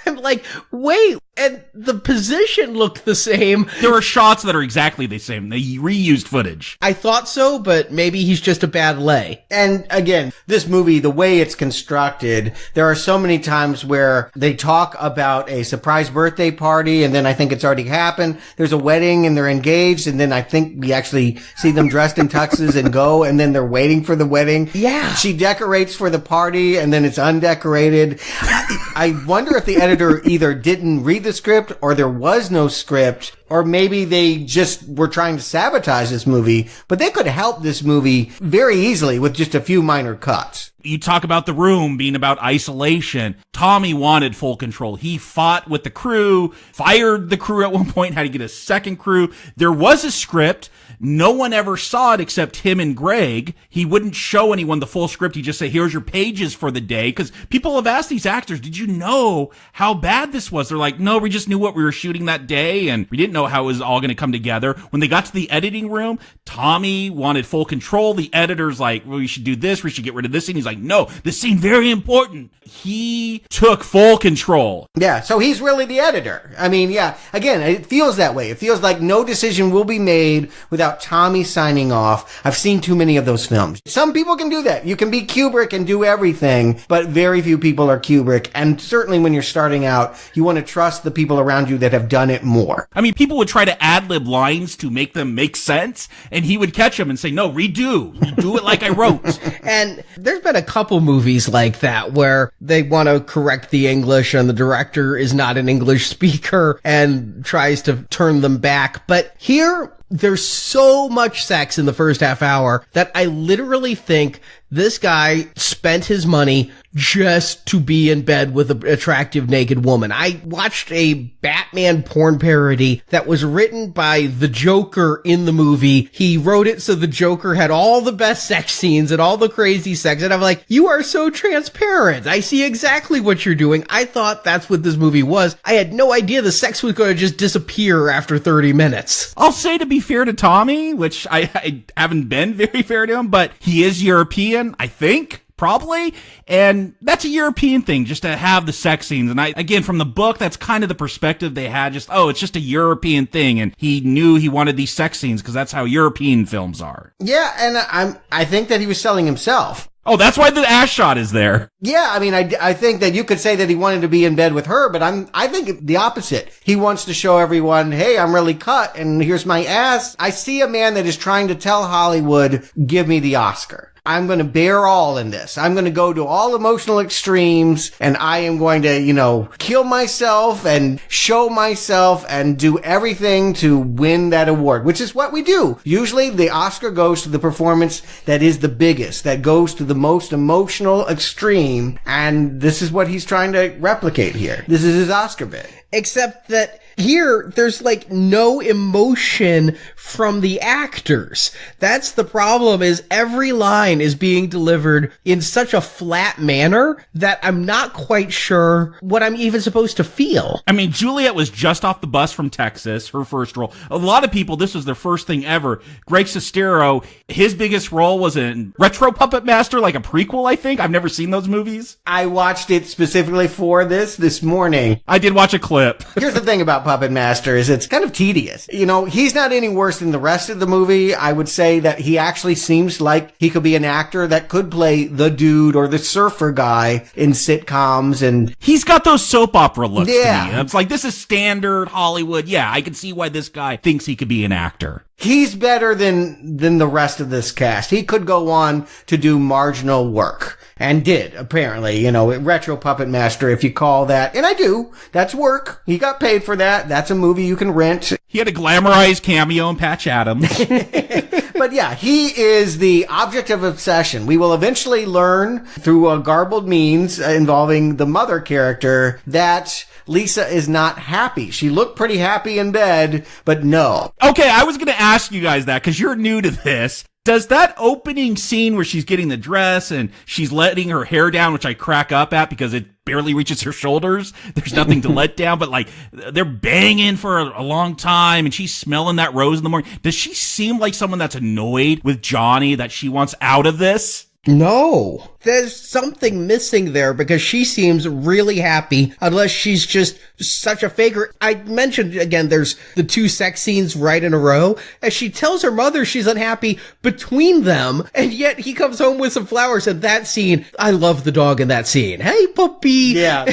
Speaker 10: I'm like, wait, and the position looked the same.
Speaker 11: There are shots that are exactly the same. They reused footage.
Speaker 10: I thought so, but maybe he's just a bad lay.
Speaker 5: And again, this movie, the way it's constructed, there are so many times where they talk about a surprise birthday party, and then I think it's already happened. There's a wedding and they're engaged, and then I think we actually see them dressed in tuxes and go, and then they're waiting for the wedding.
Speaker 10: Yeah.
Speaker 5: She decorates for the party, and then it's undecorated. I wonder if the editor either didn't read the script or there was no script, or maybe they just were trying to sabotage this movie, but they could help this movie very easily with just a few minor cuts.
Speaker 11: You talk about The Room being about isolation. Tommy wanted full control. He fought with the crew, fired the crew at one point, had to get a second crew. There was a script. No one ever saw it except him and Greg. He wouldn't show anyone the full script. He'd just say, here's your pages for the day. Because people have asked these actors, did you know how bad this was? They're like, no, we just knew what we were shooting that day, and we didn't know how it was all going to come together. When they got to the editing room, Tommy wanted full control. The editor's like, well, we should do this. We should get rid of this scene. He's like, no, this scene very important. He took full control.
Speaker 5: Yeah, so he's really the editor. I mean, yeah, again, it feels that way. It feels like no decision will be made without Tommy signing off. I've seen too many of those films. Some people can do that. You can be Kubrick and do everything, but very few people are Kubrick. And certainly when you're starting out, you want to trust the people around you that have done it more.
Speaker 11: I mean, people would try to ad-lib lines to make them make sense, and he would catch them and say, no, redo it like I wrote.
Speaker 10: And there's been a couple movies like that where they want to correct the English and the director is not an English speaker and tries to turn them back. But here, there's so much sex in the first half hour that I literally think this guy spent his money just to be in bed with an attractive naked woman. I watched a Batman porn parody that was written by the Joker in the movie. He wrote it so the Joker had all the best sex scenes and all the crazy sex. And I'm like, you are so transparent. I see exactly what you're doing. I thought that's what this movie was. I had no idea the sex was going to just disappear after 30 minutes.
Speaker 11: I'll say, to be fair to Tommy, which I haven't been very fair to him, but he is European, I think. Probably. And that's a European thing, just to have the sex scenes. And again, from the book, that's kind of the perspective they had. Just, oh, it's just a European thing. And he knew he wanted these sex scenes because that's how European films are.
Speaker 5: Yeah. And I think that he was selling himself.
Speaker 11: Oh, that's why the ass shot is there.
Speaker 5: Yeah, I mean, I think that you could say that he wanted to be in bed with her, but I think the opposite. He wants to show everyone, hey, I'm really cut, and here's my ass. I see a man that is trying to tell Hollywood, give me the Oscar. I'm going to bear all in this. I'm going to go to all emotional extremes, and I am going to, kill myself and show myself and do everything to win that award, which is what we do. Usually the Oscar goes to the performance that is the biggest, that goes to the most emotional extreme, and this is what he's trying to replicate here. This is his Oscar bid.
Speaker 10: Except that here, there's no emotion from the actors. That's the problem, is every line is being delivered in such a flat manner that I'm not quite sure what I'm even supposed to feel.
Speaker 11: I mean, Juliet was just off the bus from Texas, her first role. A lot of people, this was their first thing ever. Greg Sestero, his biggest role was in Retro Puppet Master, like a prequel, I think. I've never seen those movies.
Speaker 5: I watched it specifically for this morning.
Speaker 11: I did watch a clip.
Speaker 5: Here's the thing about Puppet Master is it's kind of tedious. He's not any worse than the rest of the movie. I would say that he actually seems like he could be an actor that could play the dude or the surfer guy in sitcoms, and
Speaker 11: he's got those soap opera looks to
Speaker 5: Yeah.
Speaker 11: me. It's like, this is standard Hollywood. Yeah, I can see why this guy thinks he could be an actor.
Speaker 5: He's better than the rest of this cast. He could go on to do marginal work. And did, apparently, Retro Puppet Master, if you call that. And I do. That's work. He got paid for that. That's a movie you can rent.
Speaker 11: He had a glamorized cameo in Patch Adams.
Speaker 5: But yeah, he is the object of obsession. We will eventually learn through a garbled means involving the mother character that Lisa is not happy. She looked pretty happy in bed, but no.
Speaker 11: Okay, I was going to ask you guys that because you're new to this. Does that opening scene where she's getting the dress and she's letting her hair down, which I crack up at because it barely reaches her shoulders, there's nothing to let down, but they're banging for a long time and she's smelling that rose in the morning. Does she seem like someone that's annoyed with Johnny, that she wants out of this?
Speaker 10: No. there's something missing there because she seems really happy unless she's just such a faker. I mentioned again, there's the 2 sex scenes right in a row as she tells her mother she's unhappy between them. And yet he comes home with some flowers in that scene. I love the dog in that scene. Hey, puppy.
Speaker 5: Yeah,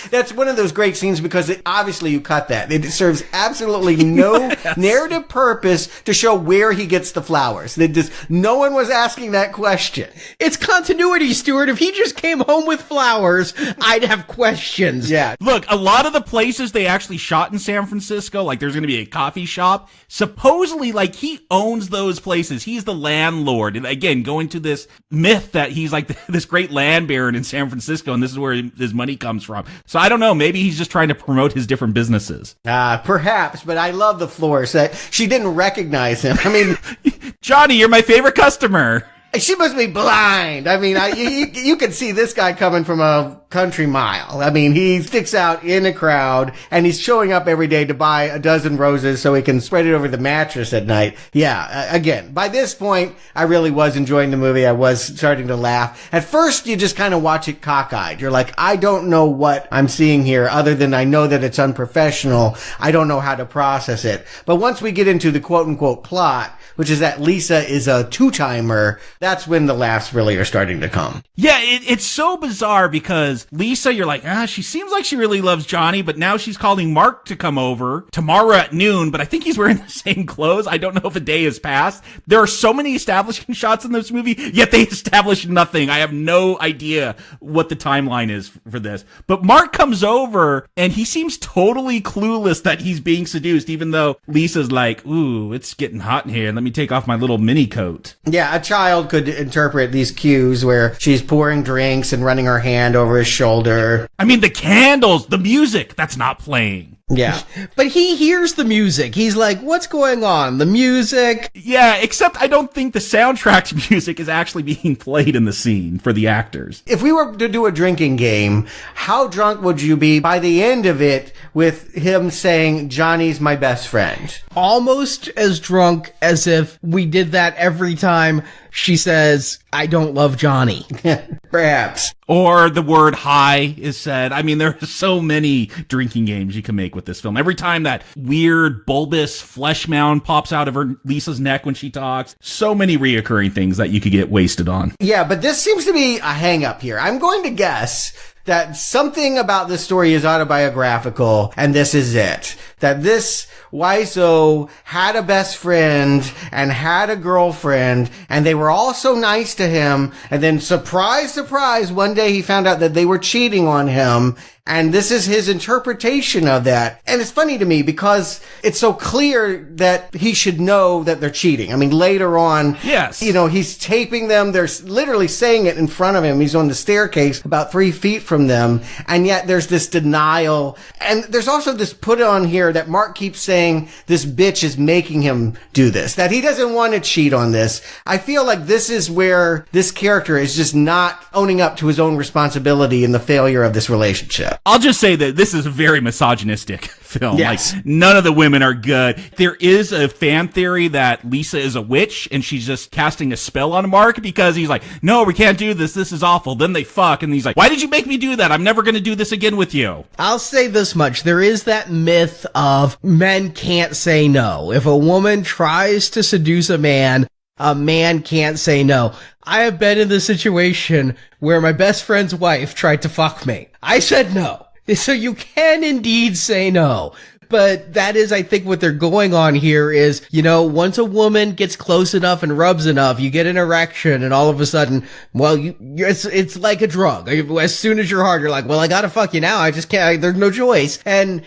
Speaker 5: that's one of those great scenes because obviously you cut that. It serves absolutely no narrative purpose to show where he gets the flowers. No one was asking that question.
Speaker 10: It's continuity, Stuart. If he just came home with flowers, I'd have questions.
Speaker 5: Yeah.
Speaker 11: Look, a lot of the places they actually shot in San Francisco, like there's going to be a coffee shop, supposedly like he owns those places. He's the landlord. And again, going to this myth that he's like this great land baron in San Francisco and this is where his money comes from. So I don't know. Maybe he's just trying to promote his different businesses.
Speaker 5: Perhaps, but I love the floors that she didn't recognize him. I mean,
Speaker 11: Johnny, you're my favorite customer.
Speaker 5: She must be blind. I mean, you can see this guy coming from a country mile. I mean, he sticks out in a crowd and he's showing up every day to buy a dozen roses so he can spread it over the mattress at night. Yeah, again, by this point, I really was enjoying the movie. I was starting to laugh. At first, you just kind of watch it cockeyed. You're like, I don't know what I'm seeing here other than I know that it's unprofessional. I don't know how to process it. But once we get into the quote unquote plot, which is that Lisa is a two-timer, that's when the laughs really are starting to come.
Speaker 11: Yeah, it's so bizarre because Lisa, you're like, she seems like she really loves Johnny, but now she's calling Mark to come over tomorrow at noon, but I think he's wearing the same clothes. I don't know if a day has passed. There are so many establishing shots in this movie, yet they establish nothing. I have no idea what the timeline is for this. But Mark comes over and he seems totally clueless that he's being seduced, even though Lisa's like, ooh, it's getting hot in here. Let me take off my little mini coat.
Speaker 5: Yeah, a child could interpret these cues where she's pouring drinks and running her hand over his shoulder.
Speaker 11: I mean, the candles, the music, that's not playing.
Speaker 5: Yeah.
Speaker 10: But he hears the music. He's like, what's going on? The music?
Speaker 11: Yeah, except I don't think the soundtrack's music is actually being played in the scene for the actors.
Speaker 5: If we were to do a drinking game, how drunk would you be by the end of it with him saying, Johnny's my best friend?
Speaker 10: Almost as drunk as if we did that every time she says, I don't love Johnny.
Speaker 5: Perhaps.
Speaker 11: Or the word hi is said. I mean, there are so many drinking games you can make with this film. Every time that weird bulbous flesh mound pops out of Lisa's neck when she talks, so many reoccurring things that you could get wasted on.
Speaker 5: Yeah, but this seems to be a hang-up here. I'm going to guess that something about this story is autobiographical, and this is it. That this Wiseau had a best friend and had a girlfriend, and they were all so nice to him, and then surprise, surprise, one day he found out that they were cheating on him, and this is his interpretation of that. And it's funny to me because it's so clear that he should know that they're cheating. I mean, later on,
Speaker 11: yes,
Speaker 5: he's taping them. They're literally saying it in front of him. He's on the staircase about 3 feet from them. And yet there's this denial. And there's also this put on here that Mark keeps saying this bitch is making him do this, that he doesn't want to cheat on this. I feel like this is where this character is just not owning up to his own responsibility in the failure of this relationship.
Speaker 11: I'll just say that this is a very misogynistic film.
Speaker 5: Yes.
Speaker 11: Like, none of the women are good. There is a fan theory that Lisa is a witch and she's just casting a spell on Mark because he's like, no, we can't do this. This is awful. Then they fuck. And he's like, why did you make me do that? I'm never going to do this again with you.
Speaker 10: I'll say this much. There is that myth of men can't say no. If a woman tries to seduce a man can't say no. I have been in the situation where my best friend's wife tried to fuck me. I said no. So you can indeed say no. But that is, I think, what they're going on here is, once a woman gets close enough and rubs enough, you get an erection and all of a sudden, well, it's like a drug. As soon as you're hard, you're like, well, I gotta fuck you now. I just can't, there's no choice. And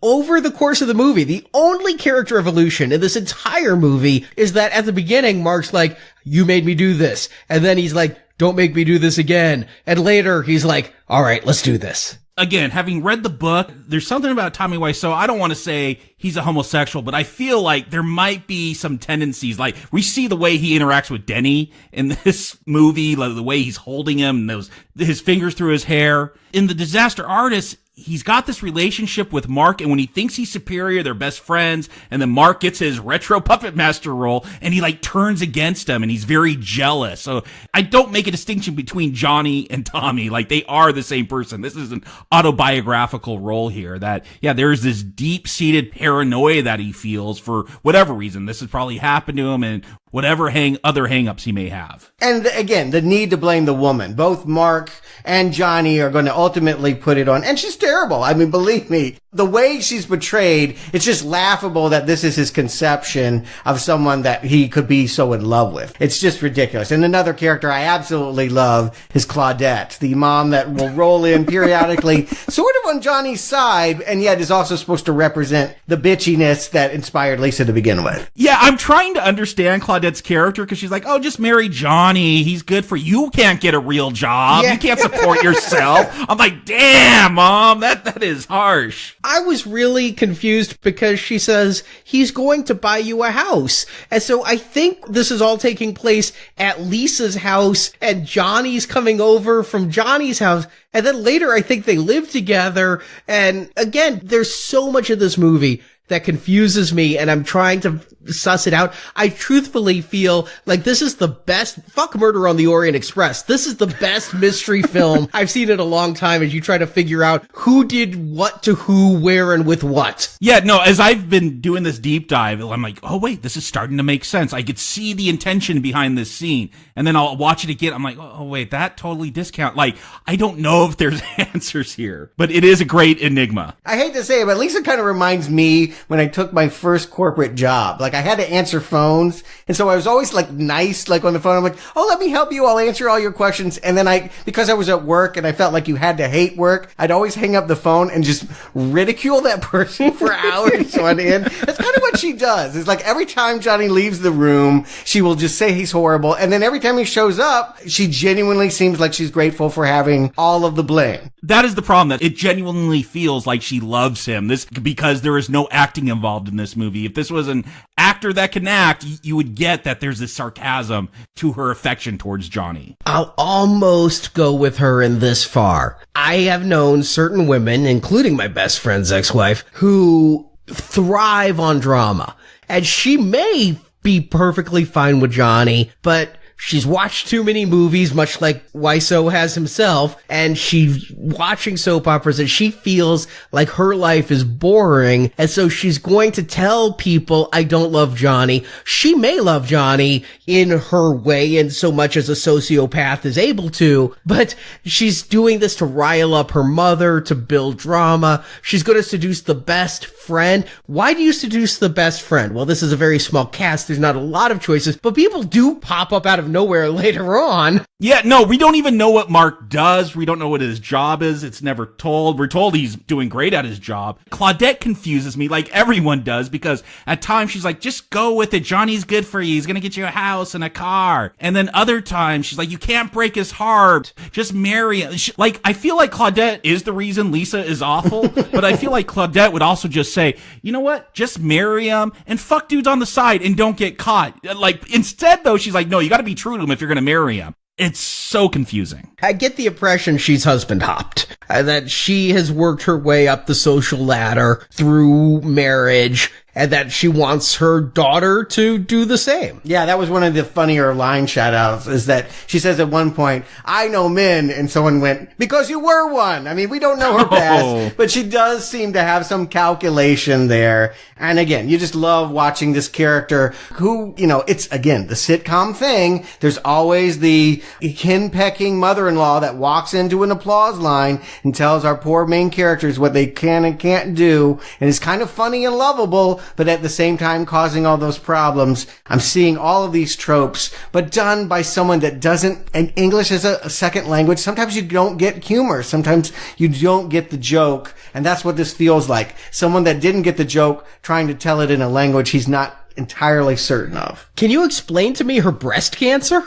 Speaker 10: over the course of the movie, the only character evolution in this entire movie is that at the beginning, Mark's like, you made me do this. And then he's like, don't make me do this again. And later he's like, all right, let's do this.
Speaker 11: Again, having read the book, there's something about Tommy Wiseau. I don't want to say he's a homosexual, but I feel like there might be some tendencies. Like, we see the way he interacts with Denny in this movie, like the way he's holding him, and his fingers through his hair. In The Disaster Artist, he's got this relationship with Mark, and when he thinks he's superior, they're best friends, and then Mark gets his retro puppet master role, and he like turns against him, and he's very jealous. So I don't make a distinction between Johnny and Tommy. Like, they are the same person. This is an autobiographical role here that, yeah, there's this deep-seated paranoia that he feels for whatever reason. This has probably happened to him, and whatever other hang-ups he may have.
Speaker 5: And again, the need to blame the woman. Both Mark and Johnny are going to ultimately put it on. And she's terrible. I mean, believe me, the way she's portrayed, it's just laughable that this is his conception of someone that he could be so in love with. It's just ridiculous. And another character I absolutely love is Claudette, the mom that will roll in periodically, sort of on Johnny's side, and yet is also supposed to represent the bitchiness that inspired Lisa to begin with.
Speaker 11: Yeah, I'm trying to understand Claudette's character because she's like, oh, just marry Johnny. He's good for you. You can't get a real job. Yeah. You can't support yourself. I'm like, damn, Mom, that is harsh.
Speaker 10: I was really confused because she says he's going to buy you a house. And so I think this is all taking place at Lisa's house and Johnny's coming over from Johnny's house. And then later I think they live together. And again, there's so much of this movie that confuses me, and I'm trying to suss it out. I truthfully feel like this is the best, fuck Murder on the Orient Express. This is the best mystery film I've seen in a long time as you try to figure out who did what to who, where, and with what.
Speaker 11: Yeah, no, as I've been doing this deep dive, I'm like, oh wait, this is starting to make sense. I could see the intention behind this scene. And then I'll watch it again. I'm like, oh wait, that totally discount. Like, I don't know if there's answers here, but it is a great enigma.
Speaker 5: I hate to say it, but Lisa kind of reminds me when I took my first corporate job. Like, I had to answer phones, and so I was always like nice, like on the phone. I'm like, oh, let me help you. I'll answer all your questions. And then because I was at work and I felt like you had to hate work, I'd always hang up the phone and just ridicule that person for hours on end. That's kind of what she does. It's like every time Johnny leaves the room, she will just say he's horrible. And then every time he shows up, she genuinely seems like she's grateful for having all of the blame.
Speaker 11: That is the problem, that it genuinely feels like she loves him. This because there is no acting involved in this movie. If this was an actor that can act, you would get that there's this sarcasm to her affection towards Johnny.
Speaker 10: I'll almost go with her in this far. I have known certain women, including my best friend's ex-wife, who thrive on drama. And she may be perfectly fine with Johnny, but she's watched too many movies, much like Wiseau has himself, and she's watching soap operas and she feels like her life is boring. And so she's going to tell people, I don't love Johnny. She may love Johnny in her way, in so much as a sociopath is able to, but she's doing this to rile up her mother, to build drama. She's going to seduce the best friend. Why do you seduce the best friend? Well, this is a very small cast. There's not a lot of choices, but people do pop up out of nowhere later on.
Speaker 11: Yeah, no, we don't even know what Mark does. We don't know what his job is. It's never told. We're told he's doing great at his job. Claudette confuses me like everyone does, because at times she's like, just go with it. Johnny's good for you. He's going to get you a house and a car. And then other times she's like, you can't break his heart. Just marry him. I feel like Claudette is the reason Lisa is awful, but I feel like Claudette would also just say, you know what? Just marry him and fuck dudes on the side and don't get caught. Like, instead though, she's like, no, you got to be true to him if you're going to marry him. It's so confusing.
Speaker 10: I get the impression she's husband hopped, that she has worked her way up the social ladder through marriage, and that she wants her daughter to do the same.
Speaker 5: Yeah, that was one of the funnier line shout-outs, is that she says at one point, I know men, and someone went, because you were one. I mean, we don't know her past, but she does seem to have some calculation there. And again, you just love watching this character who, it's, again, the sitcom thing. There's always the hen-pecking mother-in-law that walks into an applause line and tells our poor main characters what they can and can't do, and is kind of funny and lovable, but at the same time causing all those problems. I'm seeing all of these tropes, but done by someone that doesn't, and English is a second language. Sometimes you don't get humor. Sometimes you don't get the joke. And that's what this feels like. Someone that didn't get the joke trying to tell it in a language he's not entirely certain of.
Speaker 10: Can you explain to me her breast cancer?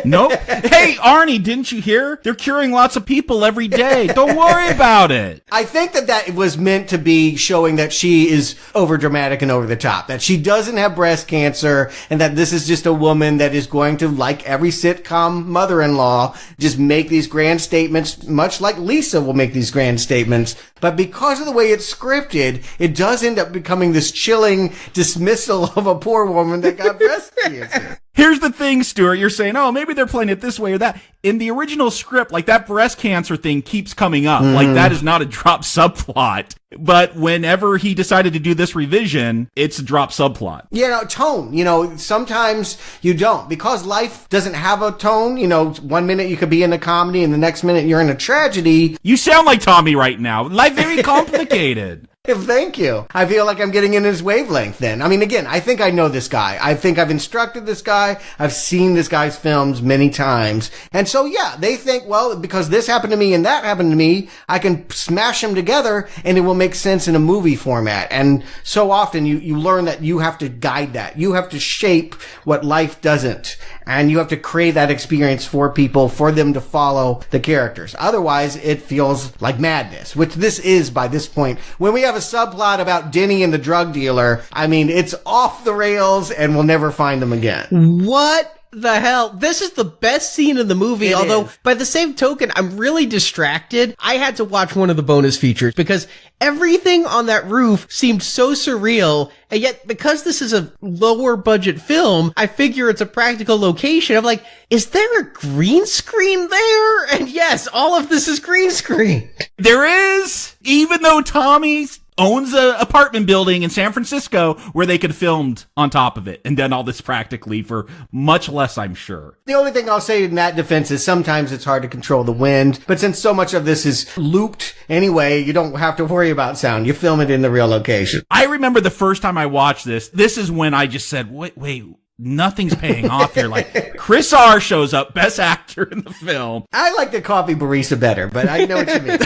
Speaker 11: Nope. Hey, Arnie, didn't you hear? They're curing lots of people every day. Don't worry about it.
Speaker 5: I think that was meant to be showing that she is overdramatic and over the top, that she doesn't have breast cancer, and that this is just a woman that is going to, like every sitcom mother-in-law, just make these grand statements, much like Lisa will make these grand statements. But because of the way it's scripted, it does end up becoming this chilling dismissal of a poor woman that got breast cancer.
Speaker 11: Here's the thing, Stuart. You're saying, oh, maybe they're playing it this way or that. In the original script, like, that breast cancer thing keeps coming up. Like, that is not a drop subplot. But whenever he decided to do this revision, it's a drop subplot.
Speaker 5: Tone. Sometimes you don't. Because life doesn't have a tone, 1 minute you could be in a comedy and the next minute you're in a tragedy.
Speaker 11: You sound like Tommy right now. Life very complicated.
Speaker 5: Thank you. I feel like I'm getting in his wavelength then. I mean, again, I think I know this guy. I think I've instructed this guy. I've seen this guy's films many times. And so, yeah, they think, well, because this happened to me and that happened to me, I can smash them together and it will make sense in a movie format. And so often you learn that you have to guide that. You have to shape what life doesn't. And you have to create that experience for people, for them to follow the characters. Otherwise, it feels like madness, which this is by this point. When we have a subplot about Denny and the drug dealer, I mean, it's off the rails and we'll never find them again.
Speaker 10: What the hell? This is the best scene in the movie, although by the same token, I'm really distracted. I had to watch one of the bonus features because everything on that roof seemed so surreal, and yet because this is a lower budget film, I figure it's a practical location. I'm like, is there a green screen there? And yes, all of this is green screen.
Speaker 11: There is, even though Tommy owns an apartment building in San Francisco where they could have filmed on top of it and done all this practically for much less, I'm sure.
Speaker 5: The only thing I'll say in that defense is sometimes it's hard to control the wind, but since so much of this is looped anyway, you don't have to worry about sound. You film it in the real location.
Speaker 11: I remember the first time I watched this is when I just said, wait, nothing's paying off here. Like, Chris R. shows up, best actor in the film.
Speaker 5: I like the coffee barista better, but I know what you mean.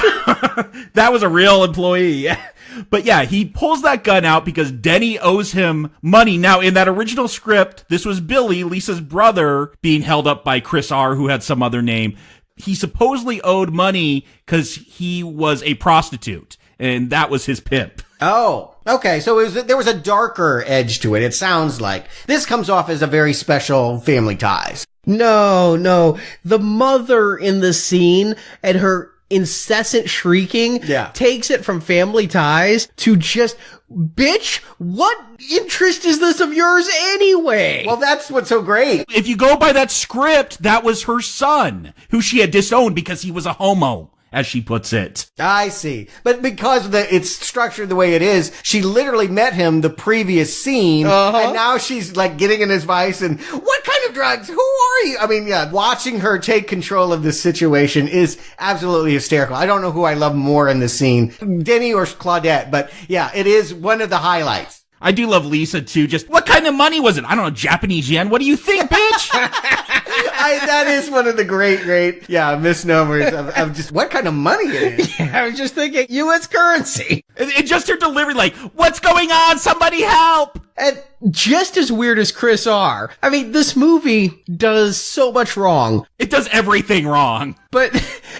Speaker 11: That was a real employee. But yeah, he pulls that gun out because Denny owes him money. Now, in that original script, this was Billy, Lisa's brother, being held up by Chris R., who had some other name. He supposedly owed money because he was a prostitute, and that was his pimp.
Speaker 5: Oh, okay. So there was a darker edge to it, it sounds like. This comes off as a very special Family Ties.
Speaker 10: No. The mother in the scene and her incessant shrieking takes it from Family Ties to just, bitch, what interest is this of yours anyway?
Speaker 5: Well, that's what's so great.
Speaker 11: If you go by that script, that was her son, who she had disowned because he was a homo, as she puts it.
Speaker 5: I see. But because it's structured the way it is, she literally met him the previous scene, and now she's like getting in his vice and, what kind of drugs? Who are you? I mean, yeah, watching her take control of this situation is absolutely hysterical. I don't know who I love more in this scene, Denny or Claudette, but yeah, it is one of the highlights.
Speaker 11: I do love Lisa, too. Just, what kind of money was it? I don't know, Japanese yen? What do you think, bitch?
Speaker 5: That is one of the great, misnomers of just what kind of money it is.
Speaker 10: Yeah, I was just thinking U.S. currency.
Speaker 11: And just her delivery, like, what's going on? Somebody help!
Speaker 10: And just as weird as Chris R. I mean, this movie does so much wrong.
Speaker 11: It does everything wrong.
Speaker 10: But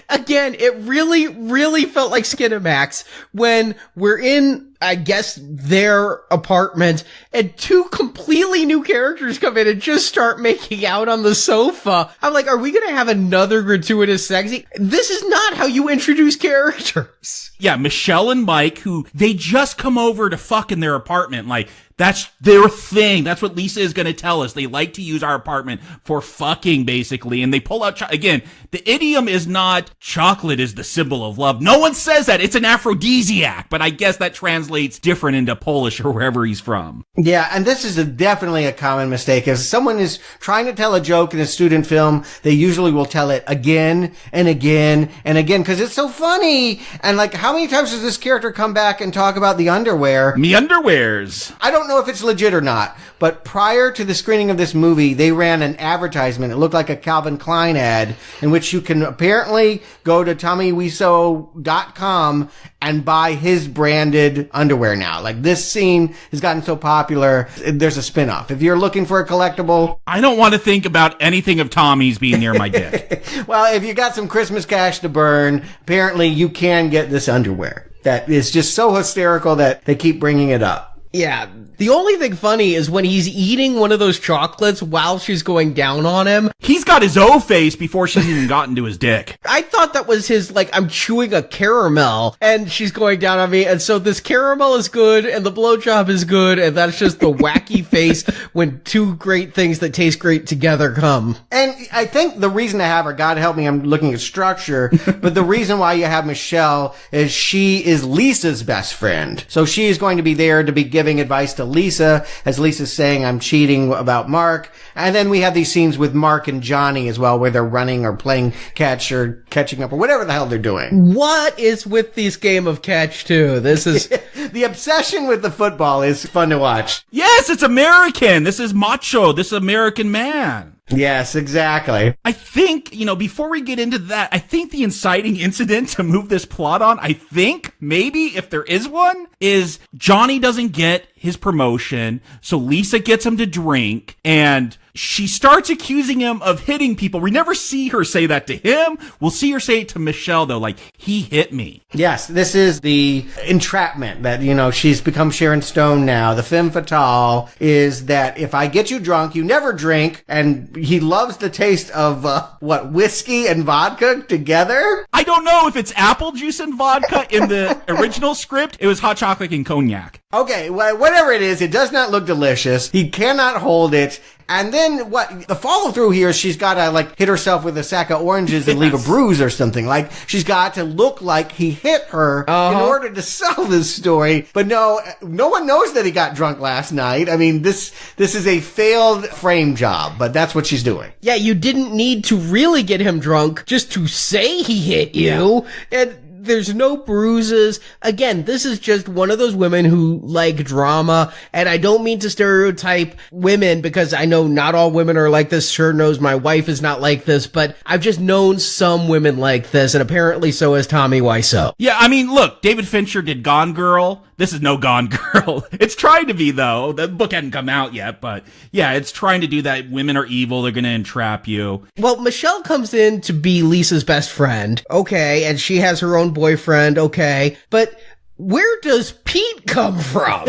Speaker 10: again, it really, really felt like Skinamax when we're in, I guess, their apartment and two completely new characters come in and just start making out on the sofa. I'm like, are we going to have another gratuitous sex scene? This is not how you introduce characters.
Speaker 11: Yeah, Michelle and Mike, who they just come over to fuck in their apartment. Like, that's their thing. That's what Lisa is going to tell us. They like to use our apartment for fucking, basically. And they pull out, again, the idiom is not chocolate is the symbol of love. No one says that. It's an aphrodisiac. But I guess that translates different into Polish or wherever he's from.
Speaker 5: Yeah, and this is definitely a common mistake. If someone is trying to tell a joke in a student film, they usually will tell it again and again and again because it's so funny. And like, how many times does this character come back and talk about the underwear?
Speaker 11: Me underwears.
Speaker 5: I don't know if it's legit or not, but prior to the screening of this movie, they ran an advertisement. It looked like a Calvin Klein ad in which you can apparently go to TommyWiseau.com and buy his branded underwear now. Like, this scene has gotten so popular, there's a spin-off. If you're looking for a collectible...
Speaker 11: I don't want to think about anything of Tommy's being near my dick.
Speaker 5: Well, if you got some Christmas cash to burn, apparently you can get this underwear. That is just so hysterical that they keep bringing it up.
Speaker 10: Yeah. The only thing funny is when he's eating one of those chocolates while she's going down on him.
Speaker 11: He's got his O face before she's even gotten to his dick.
Speaker 10: I thought that was his, like, I'm chewing a caramel and she's going down on me. And so this caramel is good and the blowjob is good. And that's just the wacky face when two great things that taste great together come.
Speaker 5: And I think the reason to have her, God help me, I'm looking at structure, but the reason why you have Michelle is she is Lisa's best friend. So she is going to be there to be giving advice to Lisa, as Lisa's saying, I'm cheating about Mark. And then we have these scenes with Mark and Johnny as well, where they're running or playing catch or catching up or whatever the hell they're doing.
Speaker 10: What is with this game of catch, too? This is...
Speaker 5: The obsession with the football is fun to watch.
Speaker 11: Yes, it's American. This is macho. This is American man.
Speaker 5: Yes, exactly.
Speaker 11: I think, before we get into that, I think the inciting incident to move this plot on, I think, maybe, if there is one, is Johnny doesn't get his promotion, so Lisa gets him to drink, and she starts accusing him of hitting people. We never see her say that to him. We'll see her say it to Michelle, though, like, he hit me.
Speaker 5: Yes, this is the entrapment that, she's become Sharon Stone now. The femme fatale is that if I get you drunk, you never drink, and he loves the taste of, whiskey and vodka together?
Speaker 11: I don't know if it's apple juice and vodka in the original script. It was hot chocolate and cognac.
Speaker 5: Okay, well, whatever it is, it does not look delicious. He cannot hold it. And then the follow through here is she's got to hit herself with a sack of oranges and leave a bruise or something. Like, she's got to look like he hit her in order to sell this story. But no one knows that he got drunk last night. I mean, this is a failed frame job, but that's what she's doing.
Speaker 10: Yeah, you didn't need to really get him drunk just to say he hit you. Yeah. And there's no bruises. Again, this is just one of those women who like drama. And I don't mean to stereotype women because I know not all women are like this. Sure knows my wife is not like this, but I've just known some women like this. And apparently so has Tommy Wiseau.
Speaker 11: Yeah, I mean, look, David Fincher did Gone Girl. This is no Gone Girl. It's trying to be, though. The book hadn't come out yet, but yeah, it's trying to do that. Women are evil. They're going to entrap you.
Speaker 10: Well, Michelle comes in to be Lisa's best friend. Okay. And she has her own boyfriend. Okay. But where does Pete come from?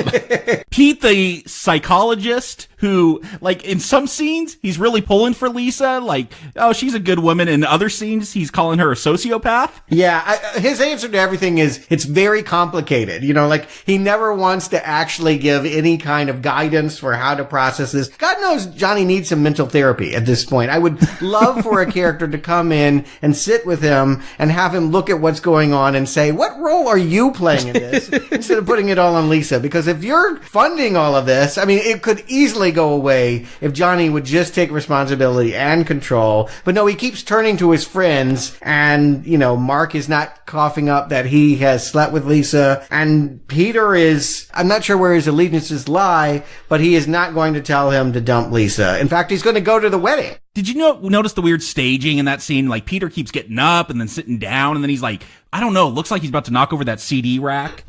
Speaker 11: Pete, the psychologist who, in some scenes, he's really pulling for Lisa. Oh, she's a good woman. In other scenes, he's calling her a sociopath.
Speaker 5: Yeah, his answer to everything is, it's very complicated. He never wants to actually give any kind of guidance for how to process this. God knows Johnny needs some mental therapy at this point. I would love for a character to come in and sit with him and have him look at what's going on and say, what role are you playing in this? Instead of putting it all on Lisa. Because if you're funding all of this, I mean, it could easily go away if Johnny would just take responsibility and control. But no, he keeps turning to his friends, and, Mark is not coughing up that he has slept with Lisa, and Peter is, I'm not sure where his allegiances lie, but he is not going to tell him to dump Lisa. In fact, he's going to go to the wedding.
Speaker 11: Did you notice the weird staging in that scene? Peter keeps getting up and then sitting down, and then he's I don't know, looks like he's about to knock over that CD rack.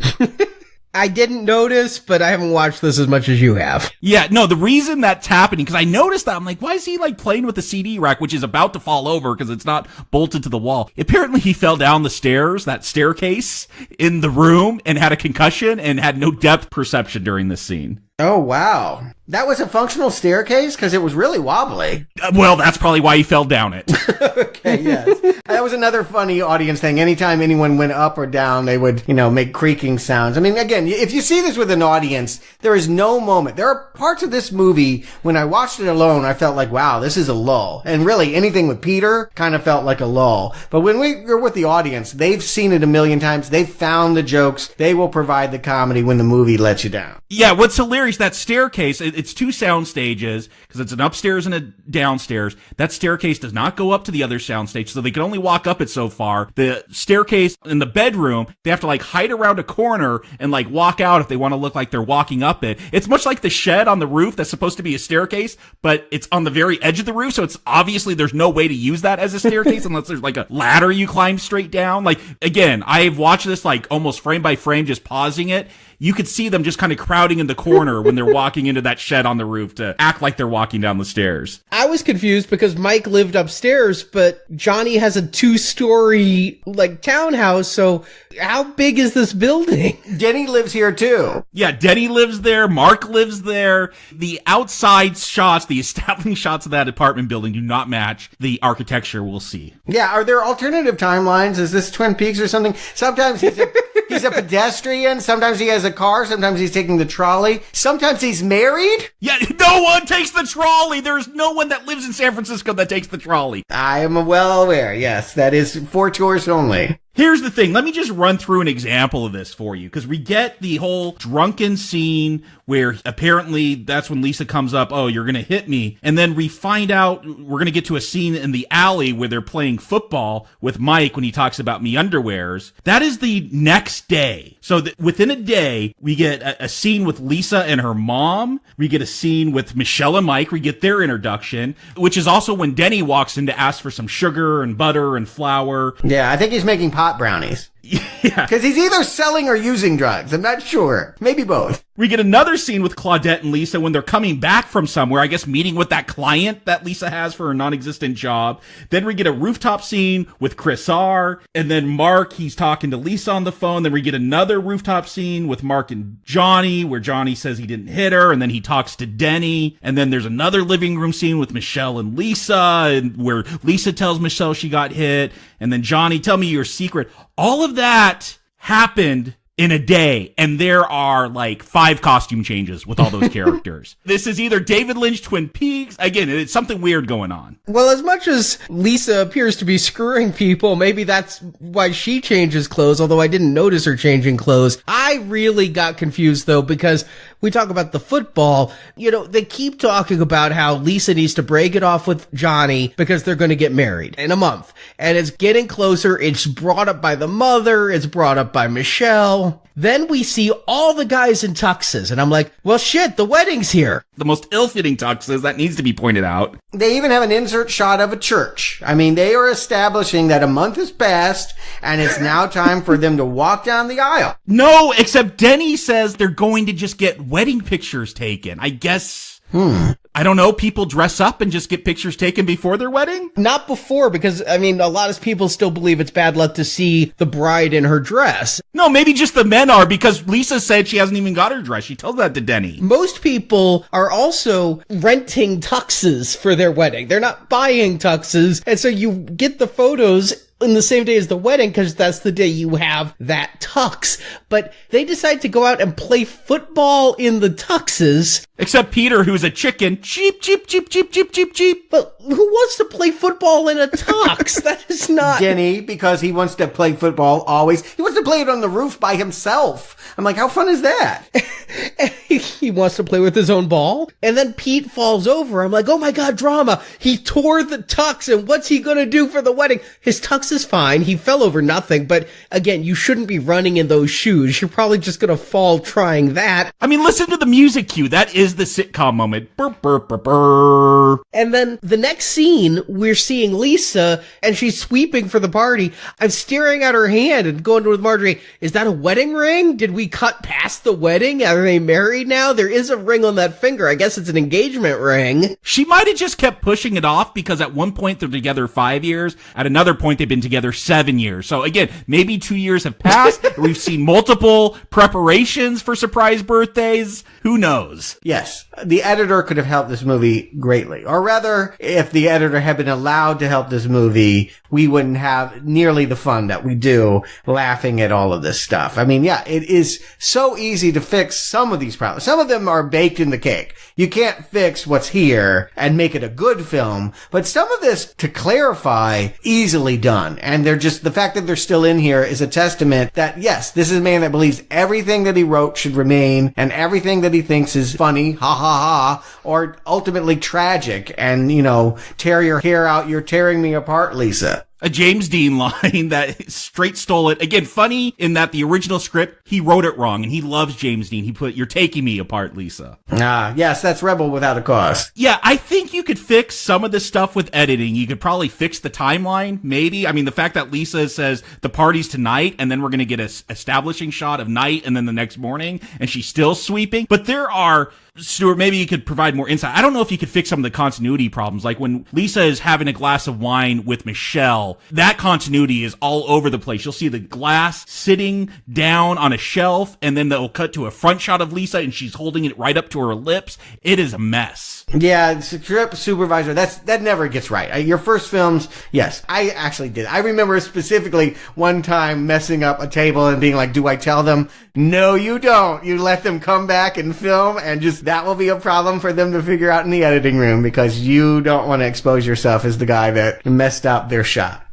Speaker 10: I didn't notice, but I haven't watched this as much as you have.
Speaker 11: Yeah, no, the reason that's happening, because I noticed that, I'm why is he playing with the CD rack, which is about to fall over because it's not bolted to the wall? Apparently he fell down the stairs, that staircase in the room, and had a concussion and had no depth perception during this scene.
Speaker 5: Oh, wow. That was a functional staircase? Because it was really wobbly.
Speaker 11: Well, that's probably why he fell down it.
Speaker 5: Okay, yes. That was another funny audience thing. Anytime anyone went up or down, they would, make creaking sounds. I mean, again, if you see this with an audience, there is no moment. There are parts of this movie, when I watched it alone, I felt like, wow, this is a lull. And really, anything with Peter kind of felt like a lull. But when we're with the audience, they've seen it a million times. They've found the jokes. They will provide the comedy when the movie lets you down.
Speaker 11: Yeah, what's hilarious, that staircase, it's two sound stages, because it's an upstairs and a downstairs. That staircase does not go up to the other sound stage, so they can only walk up it so far. The staircase in the bedroom, they have to hide around a corner and walk out if they want to look like they're walking up it. It's much like the shed on the roof that's supposed to be a staircase, but it's on the very edge of the roof, so it's obviously there's no way to use that as a staircase unless there's a ladder you climb straight down. Again, I've watched this almost frame by frame, just pausing it. you could see them just kind of crowding in the corner when they're walking into that shed on the roof to act like they're walking down the stairs.
Speaker 10: I was confused because Mike lived upstairs, but Johnny has a 2-story, townhouse, so how big is this building?
Speaker 5: Denny lives here too.
Speaker 11: Yeah, Denny lives there, Mark lives there. The outside shots, the establishing shots of that apartment building do not match the architecture we'll see.
Speaker 5: Yeah, are there alternative timelines? Is this Twin Peaks or something? Sometimes he's a pedestrian, sometimes he has a car, sometimes he's taking the trolley, sometimes he's married?
Speaker 11: Yeah, no one takes the trolley! There's no one that lives in San Francisco that takes the trolley.
Speaker 5: I am well aware, yes, that is for tourists only.
Speaker 11: Here's the thing. Let me just run through an example of this for you, because we get the whole drunken scene where apparently that's when Lisa comes up, oh, you're going to hit me. And then we find out we're going to get to a scene in the alley where they're playing football with Mike when he talks about me underwears. That is the next day. So within a day, we get a scene with Lisa and her mom. We get a scene with Michelle and Mike. We get their introduction, which is also when Denny walks in to ask for some sugar and butter and flour.
Speaker 5: Yeah, I think he's making pot brownies.
Speaker 11: Yeah.
Speaker 5: Because he's either selling or using drugs. I'm not sure. Maybe both.
Speaker 11: We get another scene with Claudette and Lisa when they're coming back from somewhere, I guess meeting with that client that Lisa has for her non-existent job. Then we get a rooftop scene with Chris R. And then Mark, he's talking to Lisa on the phone. Then we get another rooftop scene with Mark and Johnny, where Johnny says he didn't hit her. And then he talks to Denny. And then there's another living room scene with Michelle and Lisa, and where Lisa tells Michelle she got hit. And then Johnny, tell me your secret. All of that happened in a day, and there are 5 costume changes with all those characters. This is either David Lynch Twin Peaks. Again, it's something weird going on.
Speaker 10: Well, as much as Lisa appears to be screwing people, maybe that's why she changes clothes, although I didn't notice her changing clothes. I really got confused, though, because we talk about the football. They keep talking about how Lisa needs to break it off with Johnny because they're going to get married in a month. And it's getting closer. It's brought up by the mother. It's brought up by Michelle. Then we see all the guys in tuxes, and I'm like, well, shit, the wedding's here.
Speaker 11: The most ill-fitting tuxes, that needs to be pointed out.
Speaker 5: They even have an insert shot of a church. I mean, they are establishing that a month has passed, and it's now time for them to walk down the aisle.
Speaker 11: No, except Denny says they're going to just get wedding pictures taken. I guess... I don't know, people dress up and just get pictures taken before their wedding?
Speaker 10: Not before, because, a lot of people still believe it's bad luck to see the bride in her dress.
Speaker 11: No, maybe just the men are, because Lisa said she hasn't even got her dress. She tells that to Denny.
Speaker 10: Most people are also renting tuxes for their wedding. They're not buying tuxes, and so you get the photos in the same day as the wedding, because that's the day you have that tux. But they decide to go out and play football in the tuxes.
Speaker 11: Except Peter, who's a chicken. Cheap, cheap, cheap, cheap, cheap, cheap, cheap.
Speaker 10: But who wants to play football in a tux? That is not...
Speaker 5: Denny, because he wants to play football always. He wants to play it on the roof by himself. I'm like, how fun is that?
Speaker 10: He wants to play with his own ball. And then Pete falls over. I'm like, oh my God, drama. He tore the tux, and what's he gonna do for the wedding? His tux is fine. He fell over nothing. But again, you shouldn't be running in those shoes. You're probably just gonna fall trying that.
Speaker 11: I mean, listen to the music cue. That is the sitcom moment. Burr, burr, burr, burr.
Speaker 10: And then the next scene, we're seeing Lisa, and she's sweeping for the party. I'm staring at her hand and going with Marjorie, is that a wedding ring? Did we cut past the wedding? Are they married now? There is a ring on that finger. I guess it's an engagement ring.
Speaker 11: She might have just kept pushing it off, because at one point they're together 5 years. At another point they've been together 7 years. So again, maybe 2 years have passed. We've seen multiple preparations for surprise birthdays. Who knows?
Speaker 5: Yes. The editor could have helped this movie greatly. Or rather, if the editor had been allowed to help this movie, we wouldn't have nearly the fun that we do laughing at all of this stuff. I mean, yeah, it is so easy to fix some of these problems. Some of them are baked in the cake. You can't fix what's here and make it a good film, but some of this, to clarify, easily done. And they're just, the fact that they're still in here is a testament that, yes, this is a man that believes everything that he wrote should remain, and everything that he thinks is funny, ha ha ha, or ultimately tragic, and, tear your hair out, you're tearing me apart, Lisa.
Speaker 11: A James Dean line that straight stole it. Again, funny in that the original script, he wrote it wrong, and he loves James Dean. He put, "You're taking me apart, Lisa."
Speaker 5: Ah, yes, that's Rebel Without a Cause.
Speaker 11: Yeah, I think you could fix some of this stuff with editing. You could probably fix the timeline, maybe. I mean, the fact that Lisa says the party's tonight, and then we're going to get a establishing shot of night, and then the next morning, and she's still sweeping. But there are... Stuart, maybe you could provide more insight. I don't know if you could fix some of the continuity problems. Like when Lisa is having a glass of wine with Michelle, that continuity is all over the place. You'll see the glass sitting down on a shelf, and then they'll cut to a front shot of Lisa, and she's holding it right up to her lips. It is a mess.
Speaker 5: Yeah, script supervisor, that never gets right. Your first films, yes, I actually did. I remember specifically one time messing up a table and being like, do I tell them? No, you don't. You let them come back and film, and just that will be a problem for them to figure out in the editing room, because you don't want to expose yourself as the guy that messed up their shot.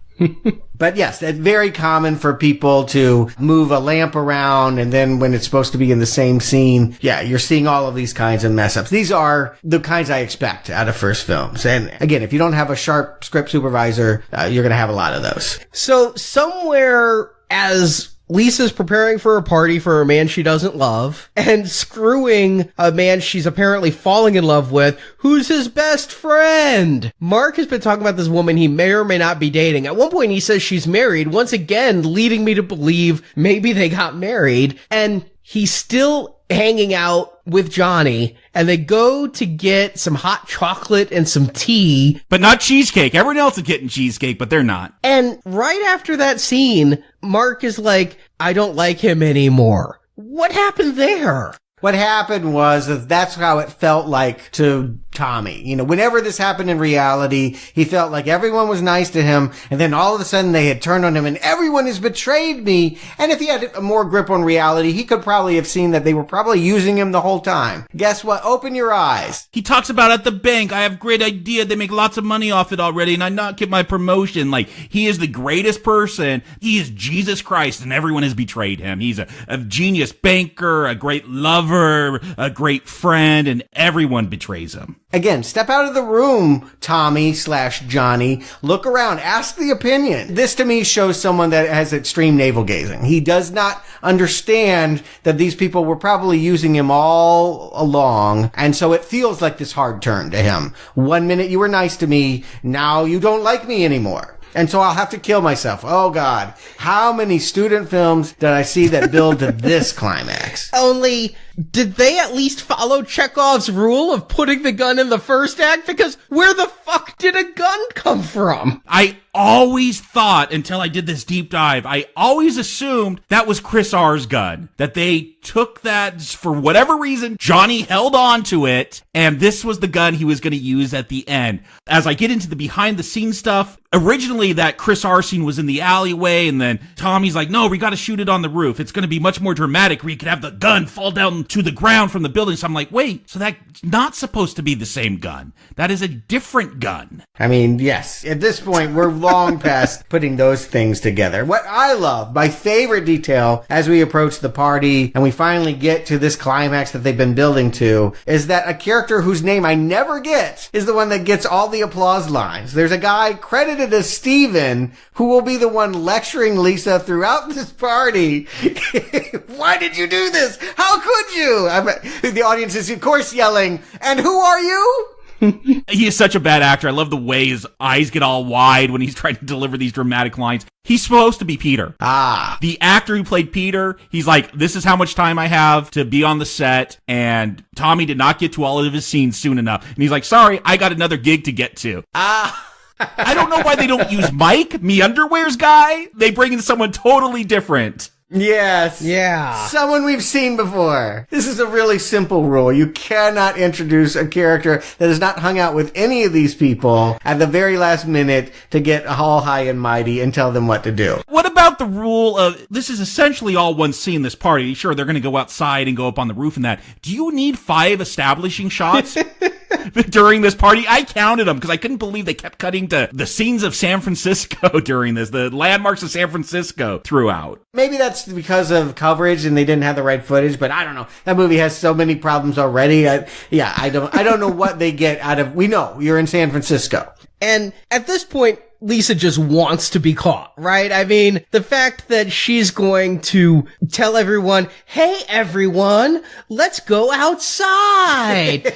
Speaker 5: But yes, it's very common for people to move a lamp around, and then when it's supposed to be in the same scene, yeah, you're seeing all of these kinds of mess ups. These are the kinds I expect out of first films. And again, if you don't have a sharp script supervisor, you're going to have a lot of those.
Speaker 10: So somewhere as Lisa's preparing for a party for a man she doesn't love and screwing a man she's apparently falling in love with, who's his best friend. Mark has been talking about this woman he may or may not be dating. At one point he says she's married, once again leading me to believe maybe they got married, and he's still hanging out with Johnny, and they go to get some hot chocolate and some tea.
Speaker 11: But not cheesecake. Everyone else is getting cheesecake, but they're not.
Speaker 10: And right after that scene, Mark is like, I don't like him anymore. What happened there?
Speaker 5: What happened was that's how it felt like to Tommy. You know, whenever this happened in reality, he felt like everyone was nice to him, and then all of a sudden they had turned on him, and everyone has betrayed me. And if he had a more grip on reality, he could probably have seen that they were probably using him the whole time. Guess what? Open your eyes.
Speaker 11: He talks about at the bank, I have a great idea. They make lots of money off it already, and I not get my promotion. Like, he is the greatest person. He is Jesus Christ, and everyone has betrayed him. He's a genius banker, a great lover, a great friend, and everyone betrays him.
Speaker 5: Again, step out of the room, Tommy/Johnny. Look around. Ask the opinion. This to me shows someone that has extreme navel gazing. He does not understand that these people were probably using him all along, and so it feels like this hard turn to him. 1 minute you were nice to me, now you don't like me anymore. And so I'll have to kill myself. Oh, God. How many student films did I see that build to this climax?
Speaker 10: Only, did they at least follow Chekhov's rule of putting the gun in the first act? Because where the fuck did a gun come from?
Speaker 11: I always thought, until I did this deep dive, I always assumed that was Chris R's gun. That they took that, for whatever reason, Johnny held on to it, and this was the gun he was going to use at the end. As I get into the behind-the-scenes stuff, originally that Chris R scene was in the alleyway, and then Tommy's like, no, we got to shoot it on the roof. It's going to be much more dramatic, where you could have the gun fall down to the ground from the building. So I'm like, wait, so that's not supposed to be the same gun. That is a different gun.
Speaker 5: I mean, yes, at this point, we're long past putting those things together. What I love, my favorite detail as we approach the party and we finally get to this climax that they've been building to, is that a character whose name I never get is the one that gets all the applause lines. There's a guy credited as Steven who will be the one lecturing Lisa throughout this party. Why did you do this? How could you? The audience is, of course, yelling, and who are you?
Speaker 11: He is such a bad actor. I love the way his eyes get all wide when he's trying to deliver these dramatic lines. He's supposed to be Peter. The actor who played Peter, he's like, this is how much time I have to be on the set, and Tommy did not get to all of his scenes soon enough. And he's like, sorry, I got another gig to get to. I don't know why they don't use Mike, me underwear's guy. They bring in someone totally different.
Speaker 5: Yes.
Speaker 10: Yeah.
Speaker 5: Someone we've seen before. This is a really simple rule. You cannot introduce a character that has not hung out with any of these people at the very last minute to get all high and mighty and tell them what to do.
Speaker 11: What about the rule of, this is essentially all one scene, this party. Sure, they're going to go outside and go up on the roof and that. Do you need 5 establishing shots during this party? I counted them because I couldn't believe they kept cutting to the scenes of San Francisco during this, the landmarks of San Francisco throughout.
Speaker 5: Maybe that's because of coverage and they didn't have the right footage, but I don't know. That movie has so many problems already. I don't know what they get out of, we know you're in San Francisco.
Speaker 10: And at this point, Lisa just wants to be caught, right? I mean, the fact that she's going to tell everyone, hey, everyone, let's go outside.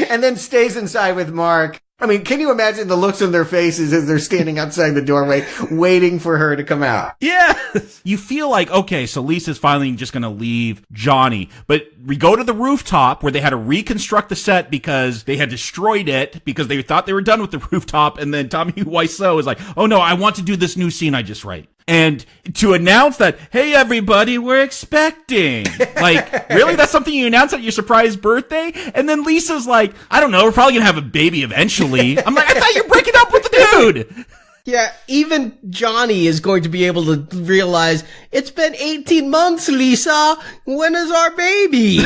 Speaker 5: And then stays inside with Mark. I mean, can you imagine the looks on their faces as they're standing outside the doorway, waiting for her to come out?
Speaker 11: Yeah. You feel like, okay, so Lisa's finally just going to leave Johnny. But we go to the rooftop where they had to reconstruct the set because they had destroyed it because they thought they were done with the rooftop. And then Tommy Wiseau is like, oh no, I want to do this new scene I just write. And to announce that, hey, everybody, we're expecting. Like, really? That's something you announce at your surprise birthday? And then Lisa's like, I don't know, we're probably going to have a baby eventually. I'm like, I thought you were breaking up with the dude.
Speaker 10: Yeah, even Johnny is going to be able to realize, it's been 18 months, Lisa. When is our baby?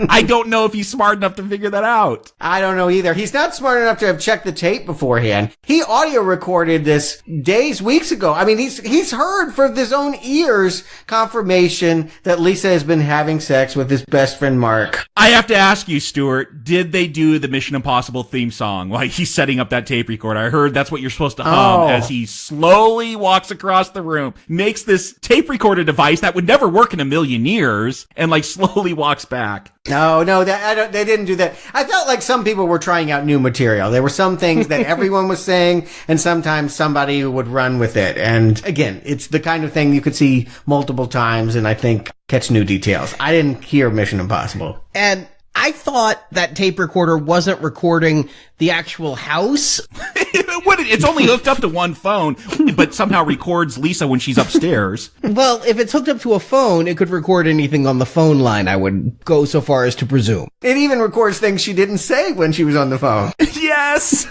Speaker 11: I don't know if he's smart enough to figure that out.
Speaker 5: I don't know either. He's not smart enough to have checked the tape beforehand. He audio recorded this weeks ago. I mean, he's heard for his own ears confirmation that Lisa has been having sex with his best friend Mark.
Speaker 11: I have to ask you, Stuart, did they do the Mission Impossible theme song while he's setting up that tape recorder? I heard that's what you're supposed to hum as he slowly walks across the room, makes this tape recorder device that would never work in a million years, and like slowly walks back.
Speaker 5: No, they didn't do that. I felt like some people were trying out new material. There were some things that everyone was saying, and sometimes somebody would run with it. And again, it's the kind of thing you could see multiple times and I think catch new details. I didn't hear Mission Impossible.
Speaker 10: And I thought that tape recorder wasn't recording the actual house.
Speaker 11: It's only hooked up to one phone, but somehow records Lisa when she's upstairs.
Speaker 10: Well, if it's hooked up to a phone, it could record anything on the phone line, I would go so far as to presume.
Speaker 5: It even records things she didn't say when she was on the phone.
Speaker 11: Yes!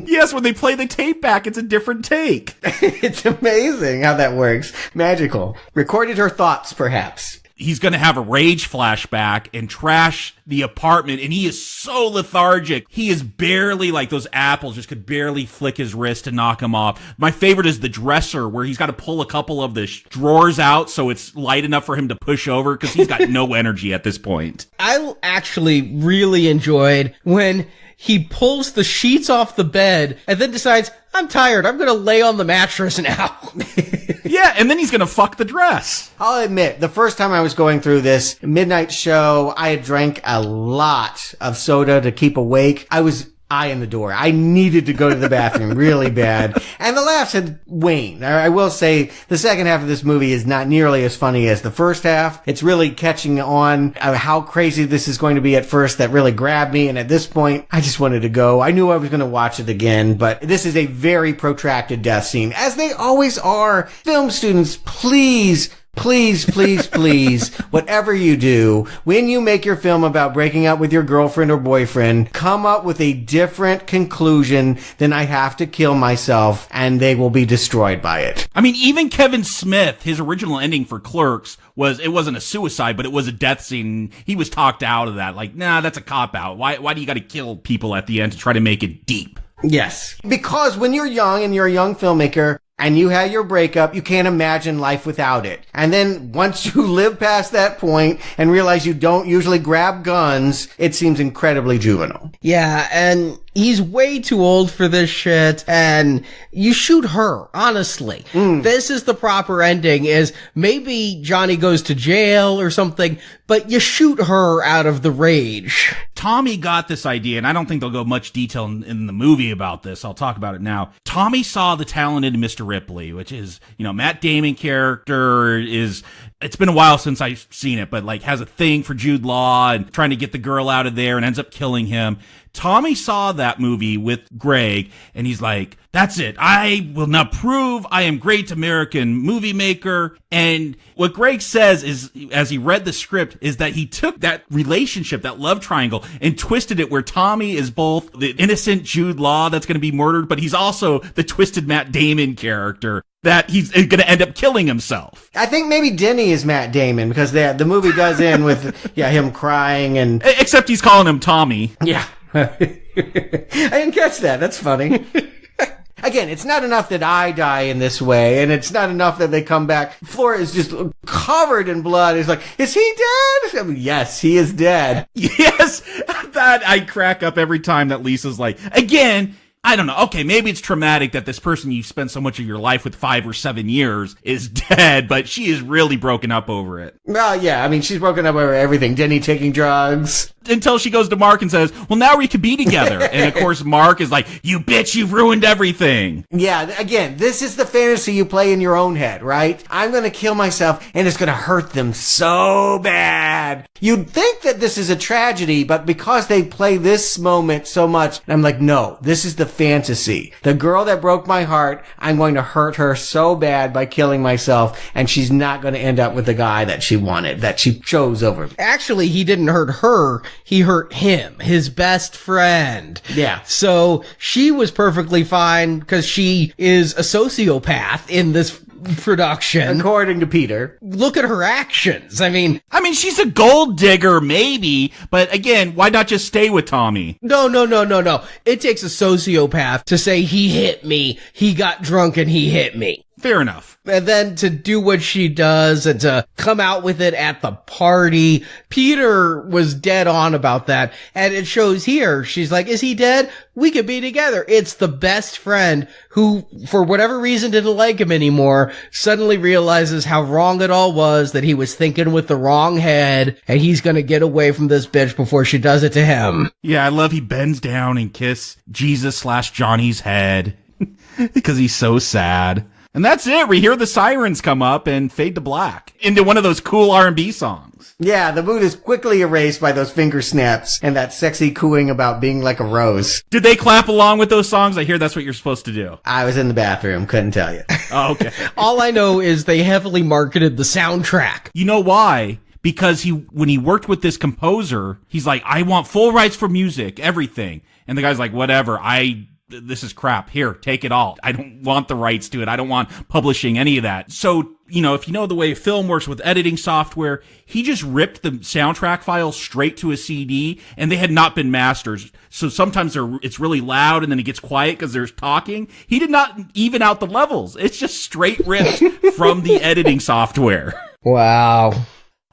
Speaker 11: Yes, when they play the tape back, it's a different take.
Speaker 5: It's amazing how that works. Magical. Recorded her thoughts, perhaps.
Speaker 11: He's going to have a rage flashback and trash the apartment, and he is so lethargic. He is barely, like, those apples just could barely flick his wrist to knock him off. My favorite is the dresser, where he's got to pull a couple of the drawers out so it's light enough for him to push over, because he's got no energy at this point.
Speaker 10: I actually really enjoyed when he pulls the sheets off the bed and then decides, I'm tired, I'm going to lay on the mattress now.
Speaker 11: Yeah, and then he's going to fuck the dress.
Speaker 5: I'll admit, the first time I was going through this midnight show, I had drank a lot of soda to keep awake. I was eyeing the door. I needed to go to the bathroom really bad. And the laughs had waned. I will say the second half of this movie is not nearly as funny as the first half. It's really catching on how crazy this is going to be at first that really grabbed me. And at this point, I just wanted to go. I knew I was going to watch it again, but this is a very protracted death scene, as they always are. Film students, please, whatever you do, when you make your film about breaking up with your girlfriend or boyfriend, come up with a different conclusion than I have to kill myself and they will be destroyed by it.
Speaker 11: I mean, even Kevin Smith, his original ending for Clerks it wasn't a suicide, but it was a death scene. He was talked out of that. Like, nah, that's a cop-out. Why do you gotta kill people at the end to try to make it deep?
Speaker 5: Yes. Because when you're young and you're a young filmmaker, and you had your breakup, you can't imagine life without it. And then once you live past that point and realize you don't usually grab guns, it seems incredibly juvenile.
Speaker 10: Yeah, and he's way too old for this shit, and you shoot her, honestly. This is the proper ending, is maybe Johnny goes to jail or something, but you shoot her out of the rage.
Speaker 11: Tommy got this idea, and I don't think they'll go much detail in the movie about this. I'll talk about it now. Tommy saw the talented Mr. Ripley, which is, Matt Damon character it's been a while since I've seen it, but like has a thing for Jude Law and trying to get the girl out of there and ends up killing him. Tommy saw that movie with Greg and he's like, that's it. I will now prove I am great American movie maker. And what Greg says is, as he read the script, is that he took that relationship, that love triangle, and twisted it where Tommy is both the innocent Jude Law that's going to be murdered, but he's also the twisted Matt Damon character that he's going to end up killing himself.
Speaker 5: I think maybe Denny is Matt Damon because the movie does end with him crying and...
Speaker 11: Except he's calling him Tommy.
Speaker 5: Yeah. I didn't catch that. That's funny. Again, it's not enough that I die in this way, and it's not enough that they come back. Flora is just covered in blood. It's like, is he dead? I mean, yes, he is dead.
Speaker 11: Yes, that I crack up every time that Lisa's like, again, I don't know. Okay, maybe it's traumatic that this person you spent so much of your life with 5 or 7 years is dead, but she is really broken up over it.
Speaker 5: Well, yeah, I mean, she's broken up over everything. Denny taking drugs.
Speaker 11: Until she goes to Mark and says, well, now we can be together. And of course, Mark is like, you bitch, you've ruined everything.
Speaker 5: Yeah, again, this is the fantasy you play in your own head, right? I'm going to kill myself and it's going to hurt them so bad. You'd think that this is a tragedy, but because they play this moment so much, I'm like, no, this is the fantasy. The girl that broke my heart, I'm going to hurt her so bad by killing myself, and she's not going to end up with the guy that she wanted, that she chose over me.
Speaker 10: Actually, he didn't hurt her. He hurt him, his best friend.
Speaker 5: Yeah.
Speaker 10: So she was perfectly fine because she is a sociopath in this production.
Speaker 5: According to Peter.
Speaker 10: Look at her actions. I mean,
Speaker 11: she's a gold digger, maybe, but again, why not just stay with Tommy?
Speaker 10: No. It takes a sociopath to say he hit me, he got drunk and he hit me.
Speaker 11: Fair enough.
Speaker 10: And then to do what she does and to come out with it at the party. Peter was dead on about that. And it shows here. She's like, is he dead? We could be together. It's the best friend who, for whatever reason, didn't like him anymore, suddenly realizes how wrong it all was, that he was thinking with the wrong head, and he's gonna get away from this bitch before she does it to him.
Speaker 11: Yeah, I love he bends down and kiss Jesus/Johnny's head because he's so sad. And that's it. We hear the sirens come up and fade to black into one of those cool R&B songs.
Speaker 5: Yeah, the mood is quickly erased by those finger snaps and that sexy cooing about being like a rose.
Speaker 11: Did they clap along with those songs? I hear that's what you're supposed to do.
Speaker 5: I was in the bathroom. Couldn't tell you.
Speaker 11: Oh, okay.
Speaker 10: All I know is they heavily marketed the soundtrack.
Speaker 11: You know why? Because when he worked with this composer, he's like, I want full rights for music, everything. And the guy's like, whatever, this is crap. Here, take it all. I don't want the rights to it. I don't want publishing any of that. So, if you know the way film works with editing software, he just ripped the soundtrack file straight to a CD, and they had not been mastered. So sometimes it's really loud and then it gets quiet because there's talking. He did not even out the levels. It's just straight ripped from the editing software.
Speaker 10: Wow.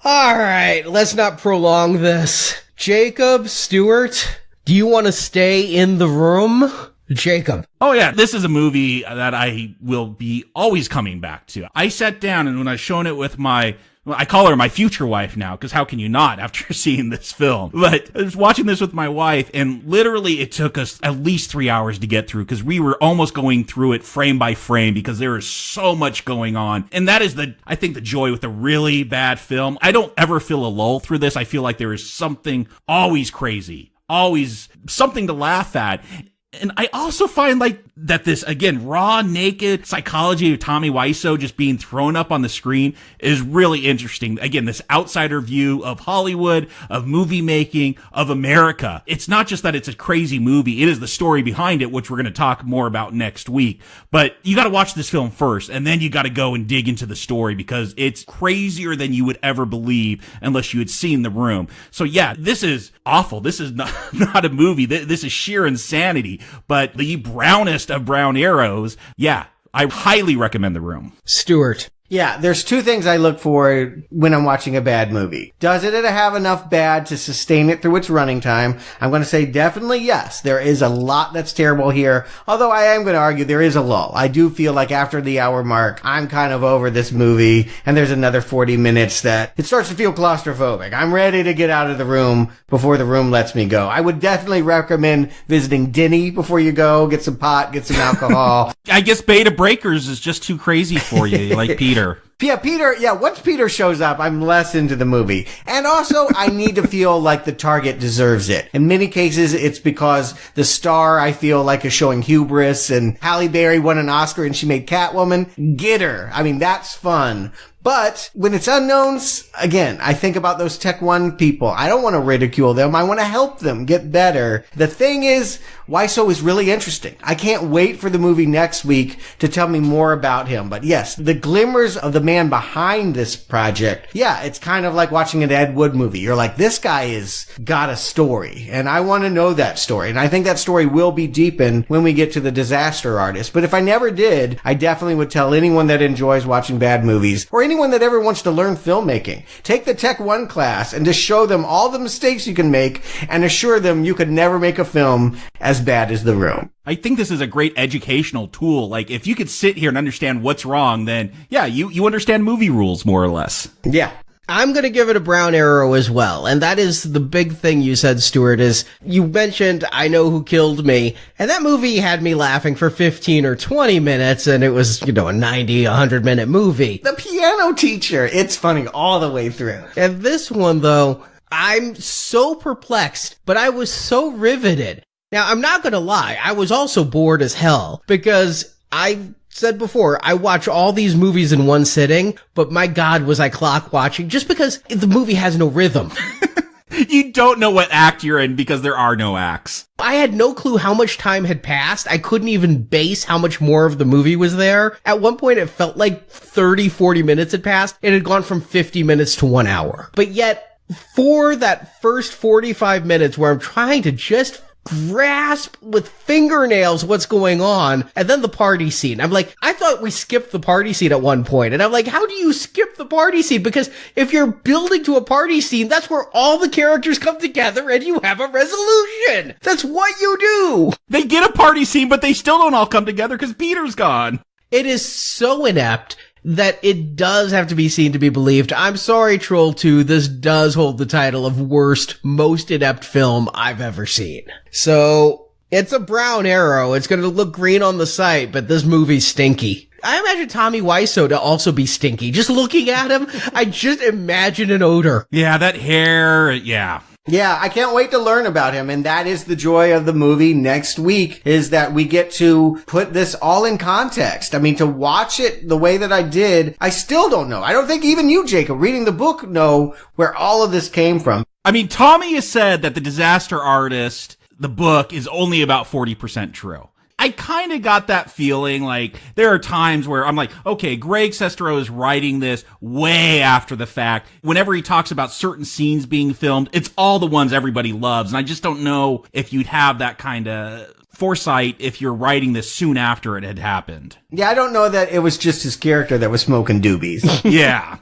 Speaker 10: All right, let's not prolong this. Jakob, Stuart, do you want to stay in the room? Jakob.
Speaker 11: Oh yeah, this is a movie that I will be always coming back to. I sat down and when I was showing it with I call her my future wife now, because how can you not after seeing this film? But I was watching this with my wife, and literally it took us at least 3 hours to get through, because we were almost going through it frame by frame, because there is so much going on. And that is I think the joy with a really bad film. I don't ever feel a lull through this. I feel like there is something always crazy, always something to laugh at. And I also find that this, again, raw, naked psychology of Tommy Wiseau just being thrown up on the screen is really interesting. Again, this outsider view of Hollywood, of movie making, of America. It's not just that it's a crazy movie. It is the story behind it, which we're going to talk more about next week. But you got to watch this film first, and then you got to go and dig into the story, because it's crazier than you would ever believe unless you had seen The Room. So yeah, this is awful. This is not a movie. This is sheer insanity. But the brownest of brown arrows, yeah, I highly recommend The Room.
Speaker 10: Stuart.
Speaker 5: Yeah, there's two things I look for when I'm watching a bad movie. Does it have enough bad to sustain it through its running time? I'm going to say definitely yes. There is a lot that's terrible here, although I am going to argue there is a lull. I do feel like after the hour mark, I'm kind of over this movie, and there's another 40 minutes that it starts to feel claustrophobic. I'm ready to get out of the room before the room lets me go. I would definitely recommend visiting Denny before you go, get some pot, get some alcohol.
Speaker 11: I guess Beta Breakers is just too crazy for you, like Peter.
Speaker 5: Yeah, Peter, once Peter shows up, I'm less into the movie. And also, I need to feel like the target deserves it. In many cases, it's because the star, I feel like, is showing hubris, and Halle Berry won an Oscar and she made Catwoman. Get her. I mean, that's fun. But when it's unknowns, again, I think about those Tech One people. I don't want to ridicule them. I want to help them get better. The thing is, Wiseau is really interesting. I can't wait for the movie next week to tell me more about him. But yes, the glimmers of the man behind this project, yeah, it's kind of like watching an Ed Wood movie. You're like, this guy has got a story, and I want to know that story. And I think that story will be deepened when we get to the Disaster Artist. But if I never did, I definitely would tell anyone that enjoys watching bad movies, or anyone anyone that ever wants to learn filmmaking. Take the Tech 1 class and just show them all the mistakes you can make and assure them you could never make a film as bad as The Room.
Speaker 11: I think this is a great educational tool. Like, if you could sit here and understand what's wrong, then, yeah, you understand movie rules, more or less.
Speaker 5: Yeah.
Speaker 10: I'm going to give it a brown arrow as well. And that is the big thing you said, Stuart, is you mentioned I Know Who Killed Me. And that movie had me laughing for 15 or 20 minutes. And it was, a 90, 100-minute movie.
Speaker 5: The Piano Teacher. It's funny all the way through.
Speaker 10: And this one, though, I'm so perplexed, but I was so riveted. Now, I'm not going to lie. I was also bored as hell because I said before, I watch all these movies in one sitting, but my God, was I clock watching just because the movie has no rhythm.
Speaker 11: You don't know what act you're in because there are no acts.
Speaker 10: I had no clue how much time had passed. I couldn't even base how much more of the movie was there. At one point, it felt like 30, 40 minutes had passed. It had gone from 50 minutes to 1 hour. But yet, for that first 45 minutes where I'm trying to just grasp with fingernails what's going on, and then the party scene. I'm like, I thought we skipped the party scene at one point, and I'm like, how do you skip the party scene? Because if you're building to a party scene, that's where all the characters come together and you have a resolution. That's what you do.
Speaker 11: They get a party scene, but they still don't all come together because Peter's gone.
Speaker 10: It is so inept that it does have to be seen to be believed. I'm sorry, Troll 2, this does hold the title of worst, most inept film I've ever seen. So, it's a brown arrow. It's gonna look green on the site, but this movie's stinky. I imagine Tommy Wiseau to also be stinky. Just looking at him, I just imagine an odor.
Speaker 11: Yeah, that hair, yeah.
Speaker 5: Yeah, I can't wait to learn about him, and that is the joy of the movie next week, is that we get to put this all in context. I mean, to watch it the way that I did, I still don't know. I don't think even you, Jacob, reading the book, know where all of this came from.
Speaker 11: I mean, Tommy has said that The Disaster Artist, the book, is only about 40% true. I kind of got that feeling. Like, there are times where I'm like, okay, Greg Sestero is writing this way after the fact. Whenever he talks about certain scenes being filmed, it's all the ones everybody loves. And I just don't know if you'd have that kind of foresight if you're writing this soon after it had happened.
Speaker 5: Yeah, I don't know that it was just his character that was smoking doobies.
Speaker 11: Yeah.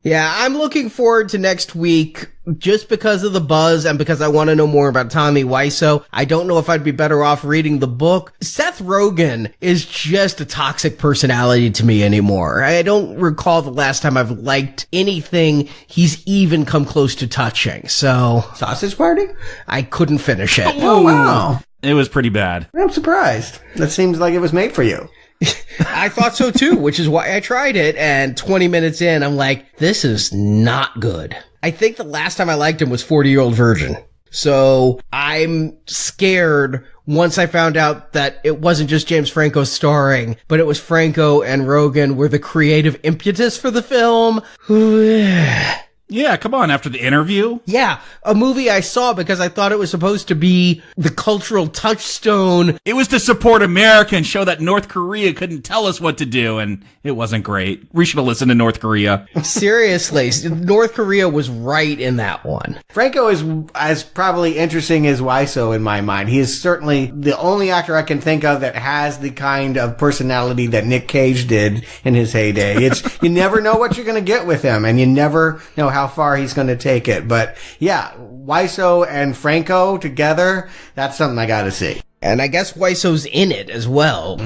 Speaker 10: Yeah, I'm looking forward to next week just because of the buzz and because I want to know more about Tommy Wiseau. I don't know if I'd be better off reading the book. Seth Rogen is just a toxic personality to me anymore. I don't recall the last time I've liked anything he's even come close to touching. So,
Speaker 5: Sausage Party?
Speaker 10: I couldn't finish it.
Speaker 5: Oh, wow.
Speaker 11: It was pretty bad.
Speaker 5: I'm surprised. That seems like it was made for you.
Speaker 10: I thought so too, which is why I tried it, and 20 minutes in, I'm like, this is not good. I think the last time I liked him was 40-Year-Old Virgin. So I'm scared once I found out that it wasn't just James Franco starring, but it was Franco and Rogen were the creative impetus for the film.
Speaker 11: Yeah, come on, after the interview.
Speaker 10: Yeah, a movie I saw because I thought it was supposed to be the cultural touchstone.
Speaker 11: It was to support America and show that North Korea couldn't tell us what to do, and it wasn't great. We should have listened to North Korea.
Speaker 10: Seriously, North Korea was right in that one.
Speaker 5: Franco is as probably interesting as Wiseau in my mind. He is certainly the only actor I can think of that has the kind of personality that Nick Cage did in his heyday. It's, you never know what you're going to get with him, and you never know how far he's going to take it. But yeah, Wiseau and Franco together, that's something I got to see.
Speaker 10: And I guess Wiseau's in it as well.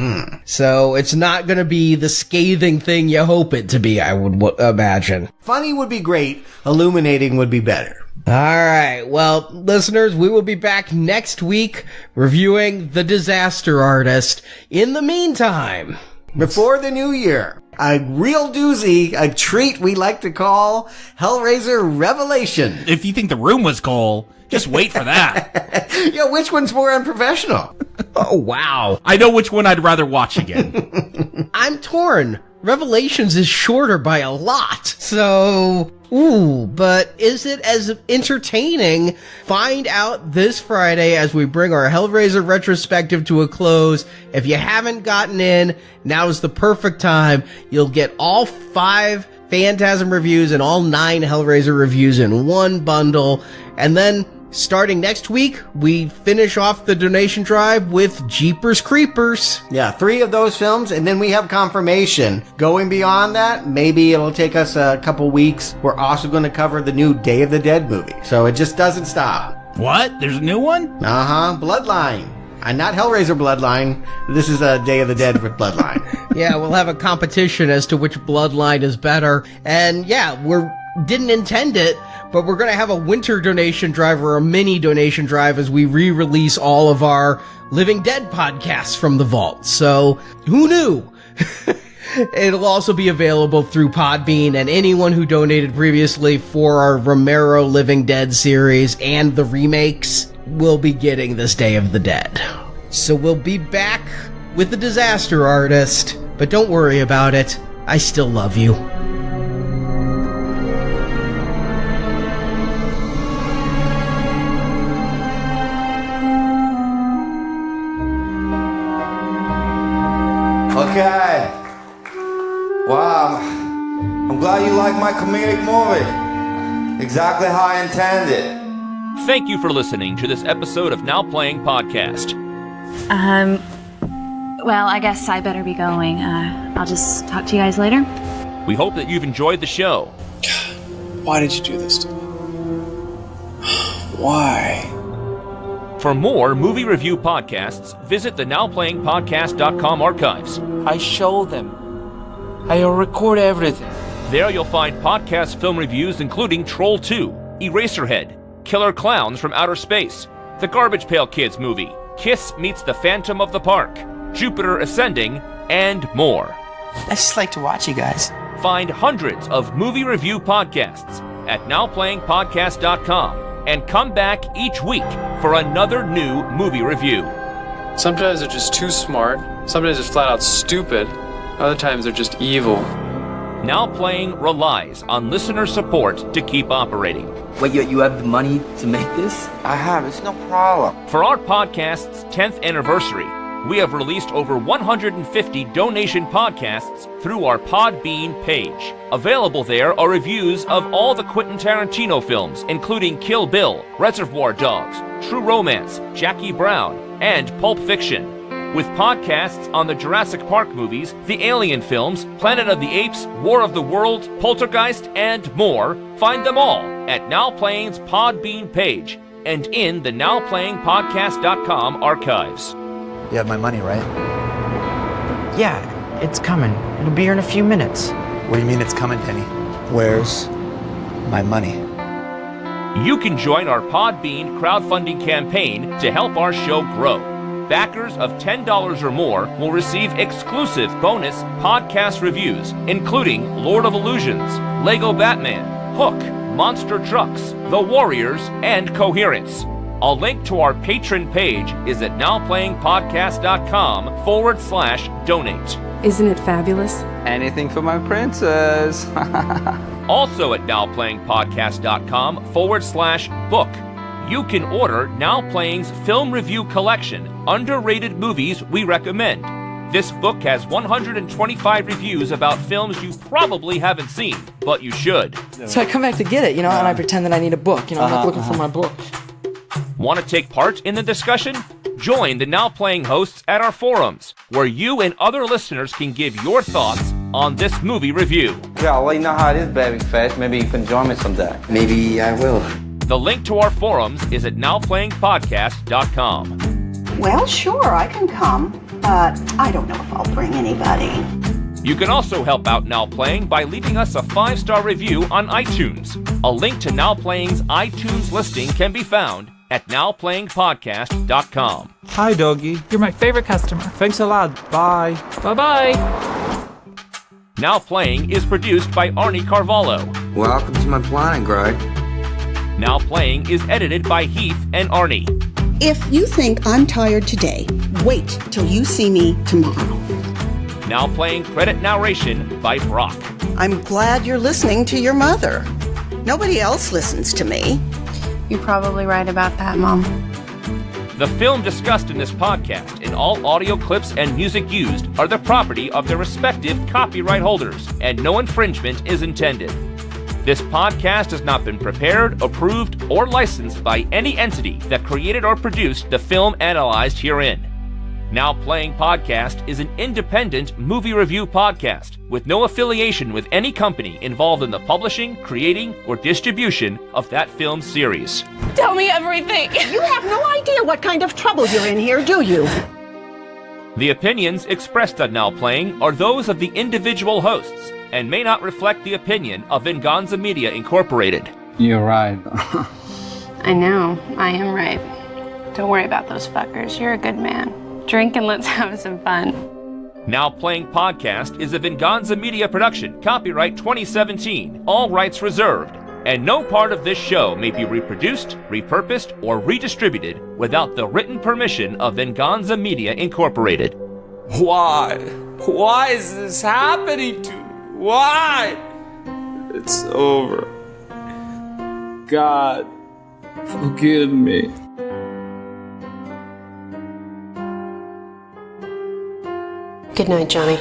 Speaker 10: So it's not going to be the scathing thing you hope it to be, I would imagine.
Speaker 5: Funny would be great. Illuminating would be better.
Speaker 10: All right. Well, listeners, we will be back next week reviewing The Disaster Artist. In the meantime,
Speaker 5: before the new year, a real doozy, a treat we like to call Hellraiser Revelation.
Speaker 11: If you think The Room was cool, just wait for that.
Speaker 5: Yeah, which one's more unprofessional?
Speaker 10: Oh, wow.
Speaker 11: I know which one I'd rather watch again.
Speaker 10: I'm torn. Revelations is shorter by a lot. So, but is it as entertaining? Find out this Friday as we bring our Hellraiser retrospective to a close. If you haven't gotten in, now is the perfect time. You'll get all 5 Phantasm reviews and all 9 Hellraiser reviews in one bundle. And then, starting next week, we finish off the donation drive with Jeepers Creepers.
Speaker 5: Yeah, 3 of those films, and then we have confirmation. Going beyond that, maybe it'll take us a couple weeks. We're also going to cover the new Day of the Dead movie. So it just doesn't stop.
Speaker 11: What? There's a new one?
Speaker 5: Uh-huh. Bloodline. And not Hellraiser Bloodline. This is a Day of the Dead with Bloodline.
Speaker 10: Yeah, we'll have a competition as to which Bloodline is better. And yeah, didn't intend it, but we're going to have a winter donation drive or a mini donation drive as we re-release all of our Living Dead podcasts from the vault. So, who knew? It'll also be available through Podbean, and anyone who donated previously for our Romero Living Dead series and the remakes will be getting this Day of the Dead. So we'll be back with the Disaster Artist, but don't worry about it. I still love you.
Speaker 12: Okay. Wow. I'm glad you like my comedic movie. Exactly how I intended.
Speaker 3: Thank you for listening to this episode of Now Playing Podcast.
Speaker 13: Well, I guess I better be going. I'll just talk to you guys later.
Speaker 3: We hope that you've enjoyed the show.
Speaker 9: Why did you do this to me? Why?
Speaker 3: For more movie review podcasts, visit the NowPlayingPodcast.com archives.
Speaker 1: I show them. I record everything.
Speaker 3: There you'll find podcast film reviews including Troll 2, Eraserhead, Killer Clowns from Outer Space, The Garbage Pail Kids movie, Kiss Meets the Phantom of the Park, Jupiter Ascending, and more.
Speaker 1: I just like to watch you guys.
Speaker 3: Find hundreds of movie review podcasts at NowPlayingPodcast.com and come back each week for another new movie review.
Speaker 14: Sometimes they're just too smart, sometimes they're flat out stupid, other times they're just evil.
Speaker 3: Now Playing relies on listener support to keep operating.
Speaker 6: Wait, you have the money to make this?
Speaker 12: I have, it's no problem.
Speaker 3: For our podcast's 10th anniversary, we have released over 150 donation podcasts through our Podbean page. Available there are reviews of all the Quentin Tarantino films, including Kill Bill, Reservoir Dogs, True Romance, Jackie Brown, and Pulp Fiction. With podcasts on the Jurassic Park movies, the Alien films, Planet of the Apes, War of the Worlds, Poltergeist, and more, find them all at Now Playing's Podbean page and in the NowPlayingPodcast.com archives.
Speaker 15: You have my money, right?
Speaker 16: Yeah, it's coming. It'll be here in a few minutes.
Speaker 15: What do you mean it's coming, Denny? Where's my money?
Speaker 3: You can join our Podbean crowdfunding campaign to help our show grow. Backers of $10 or more will receive exclusive bonus podcast reviews, including Lord of Illusions, Lego Batman, Hook, Monster Trucks, The Warriors, and Coherence. A link to our patron page is at nowplayingpodcast.com/donate.
Speaker 2: Isn't it fabulous?
Speaker 1: Anything for my princess.
Speaker 3: Also at nowplayingpodcast.com/book. You can order Now Playing's film review collection, Underrated Movies We Recommend. This book has 125 reviews about films you probably haven't seen, but you should.
Speaker 16: So I come back to get it, and I pretend that I need a book. I'm like looking for my book.
Speaker 3: Want to take part in the discussion? Join the Now Playing hosts at our forums, where you and other listeners can give your thoughts on this movie review.
Speaker 12: Yeah, I'll let you know how it is, Babyface. Maybe you can join me someday.
Speaker 6: Maybe I will.
Speaker 3: The link to our forums is at nowplayingpodcast.com.
Speaker 7: Well, sure, I can come, but I don't know if I'll bring anybody.
Speaker 3: You can also help out Now Playing by leaving us a 5-star review on iTunes. A link to Now Playing's iTunes listing can be found at nowplayingpodcast.com.
Speaker 1: Hi, doggy. You're my favorite customer. Thanks a lot. Bye. Bye-bye.
Speaker 3: Now Playing is produced by Arnie Carvalho.
Speaker 12: Welcome to my planet, Greg.
Speaker 3: Now Playing is edited by Heath and Arnie.
Speaker 7: If you think I'm tired today, wait till you see me tomorrow.
Speaker 3: Now Playing credit narration by Brock.
Speaker 7: I'm glad you're listening to your mother. Nobody else listens to me.
Speaker 2: You're probably right about that, Mom.
Speaker 3: The film discussed in this podcast and all audio clips and music used are the property of their respective copyright holders, and no infringement is intended. This podcast has not been prepared, approved, or licensed by any entity that created or produced the film analyzed herein. Now Playing Podcast is an independent movie review podcast with no affiliation with any company involved in the publishing, creating, or distribution of that film series.
Speaker 2: Tell me everything.
Speaker 7: You have no idea what kind of trouble you're in here, do you?
Speaker 3: The opinions expressed on Now Playing are those of the individual hosts and may not reflect the opinion of Venganza Media Incorporated.
Speaker 17: You're right.
Speaker 2: I know, I am right. Don't worry about those fuckers. You're a good man. Drink and let's have some fun.
Speaker 3: Now Playing Podcast is a Venganza Media production, copyright 2017, all rights reserved, and no part of this show may be reproduced, repurposed, or redistributed without the written permission of Venganza Media Incorporated.
Speaker 18: Why? Why is this happening to me? Why? It's over. God, forgive me.
Speaker 19: Good night, Johnny.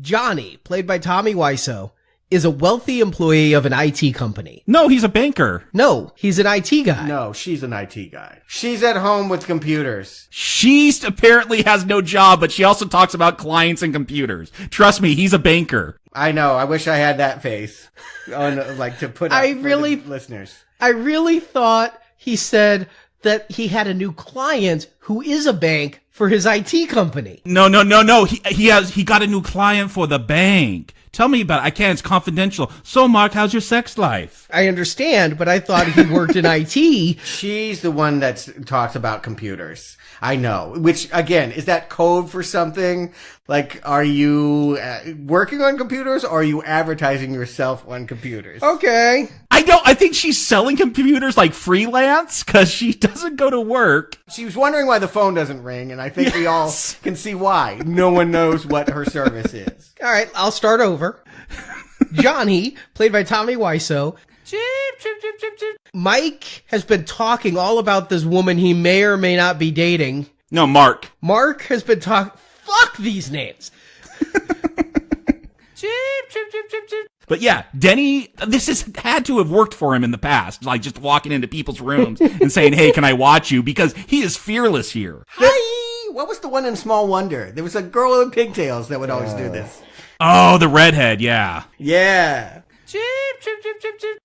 Speaker 10: Johnny, played by Tommy Wiseau, is a wealthy employee of an IT company.
Speaker 11: No, he's a banker.
Speaker 10: No, he's an IT guy.
Speaker 5: No, she's an IT guy. She's at home with computers.
Speaker 11: She apparently has no job, but she also talks about clients and computers. Trust me, he's a banker.
Speaker 5: I know. I wish I had that face. To put up for the listeners.
Speaker 10: I really thought he said that he had a new client who is a bank for his IT company.
Speaker 11: No. He got a new client for the bank. Tell me about it. I can't. It's confidential. So, Mark, how's your sex life?
Speaker 10: I understand, but I thought he worked in IT.
Speaker 5: She's the one that talks about computers. I know. Which, again, is that code for something? Like, are you working on computers, or are you advertising yourself on computers?
Speaker 10: Okay.
Speaker 11: I think she's selling computers like freelance because she doesn't go to work.
Speaker 5: She was wondering why the phone doesn't ring, and I think we all can see why. No one knows what her service is.
Speaker 10: All right, I'll start over. Johnny, played by Tommy Wiseau. Mike has been talking all about this woman he may or may not be dating.
Speaker 11: No, Mark.
Speaker 10: Mark has been talking... Fuck these names!
Speaker 11: But yeah, Denny, this has had to have worked for him in the past. Like just walking into people's rooms and saying, hey, can I watch you? Because he is fearless here.
Speaker 5: Hi! What was the one in Small Wonder? There was a girl with pigtails that would always do this.
Speaker 11: Oh, the redhead, yeah.
Speaker 5: Yeah.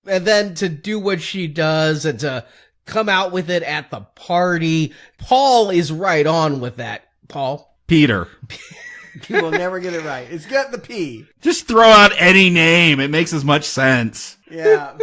Speaker 10: And then to do what she does and to come out with it at the party. Paul is right on with that. Paul?
Speaker 11: Peter.
Speaker 5: You will never get it right. It's got the P.
Speaker 11: Just throw out any name. It makes as much sense.
Speaker 5: Yeah.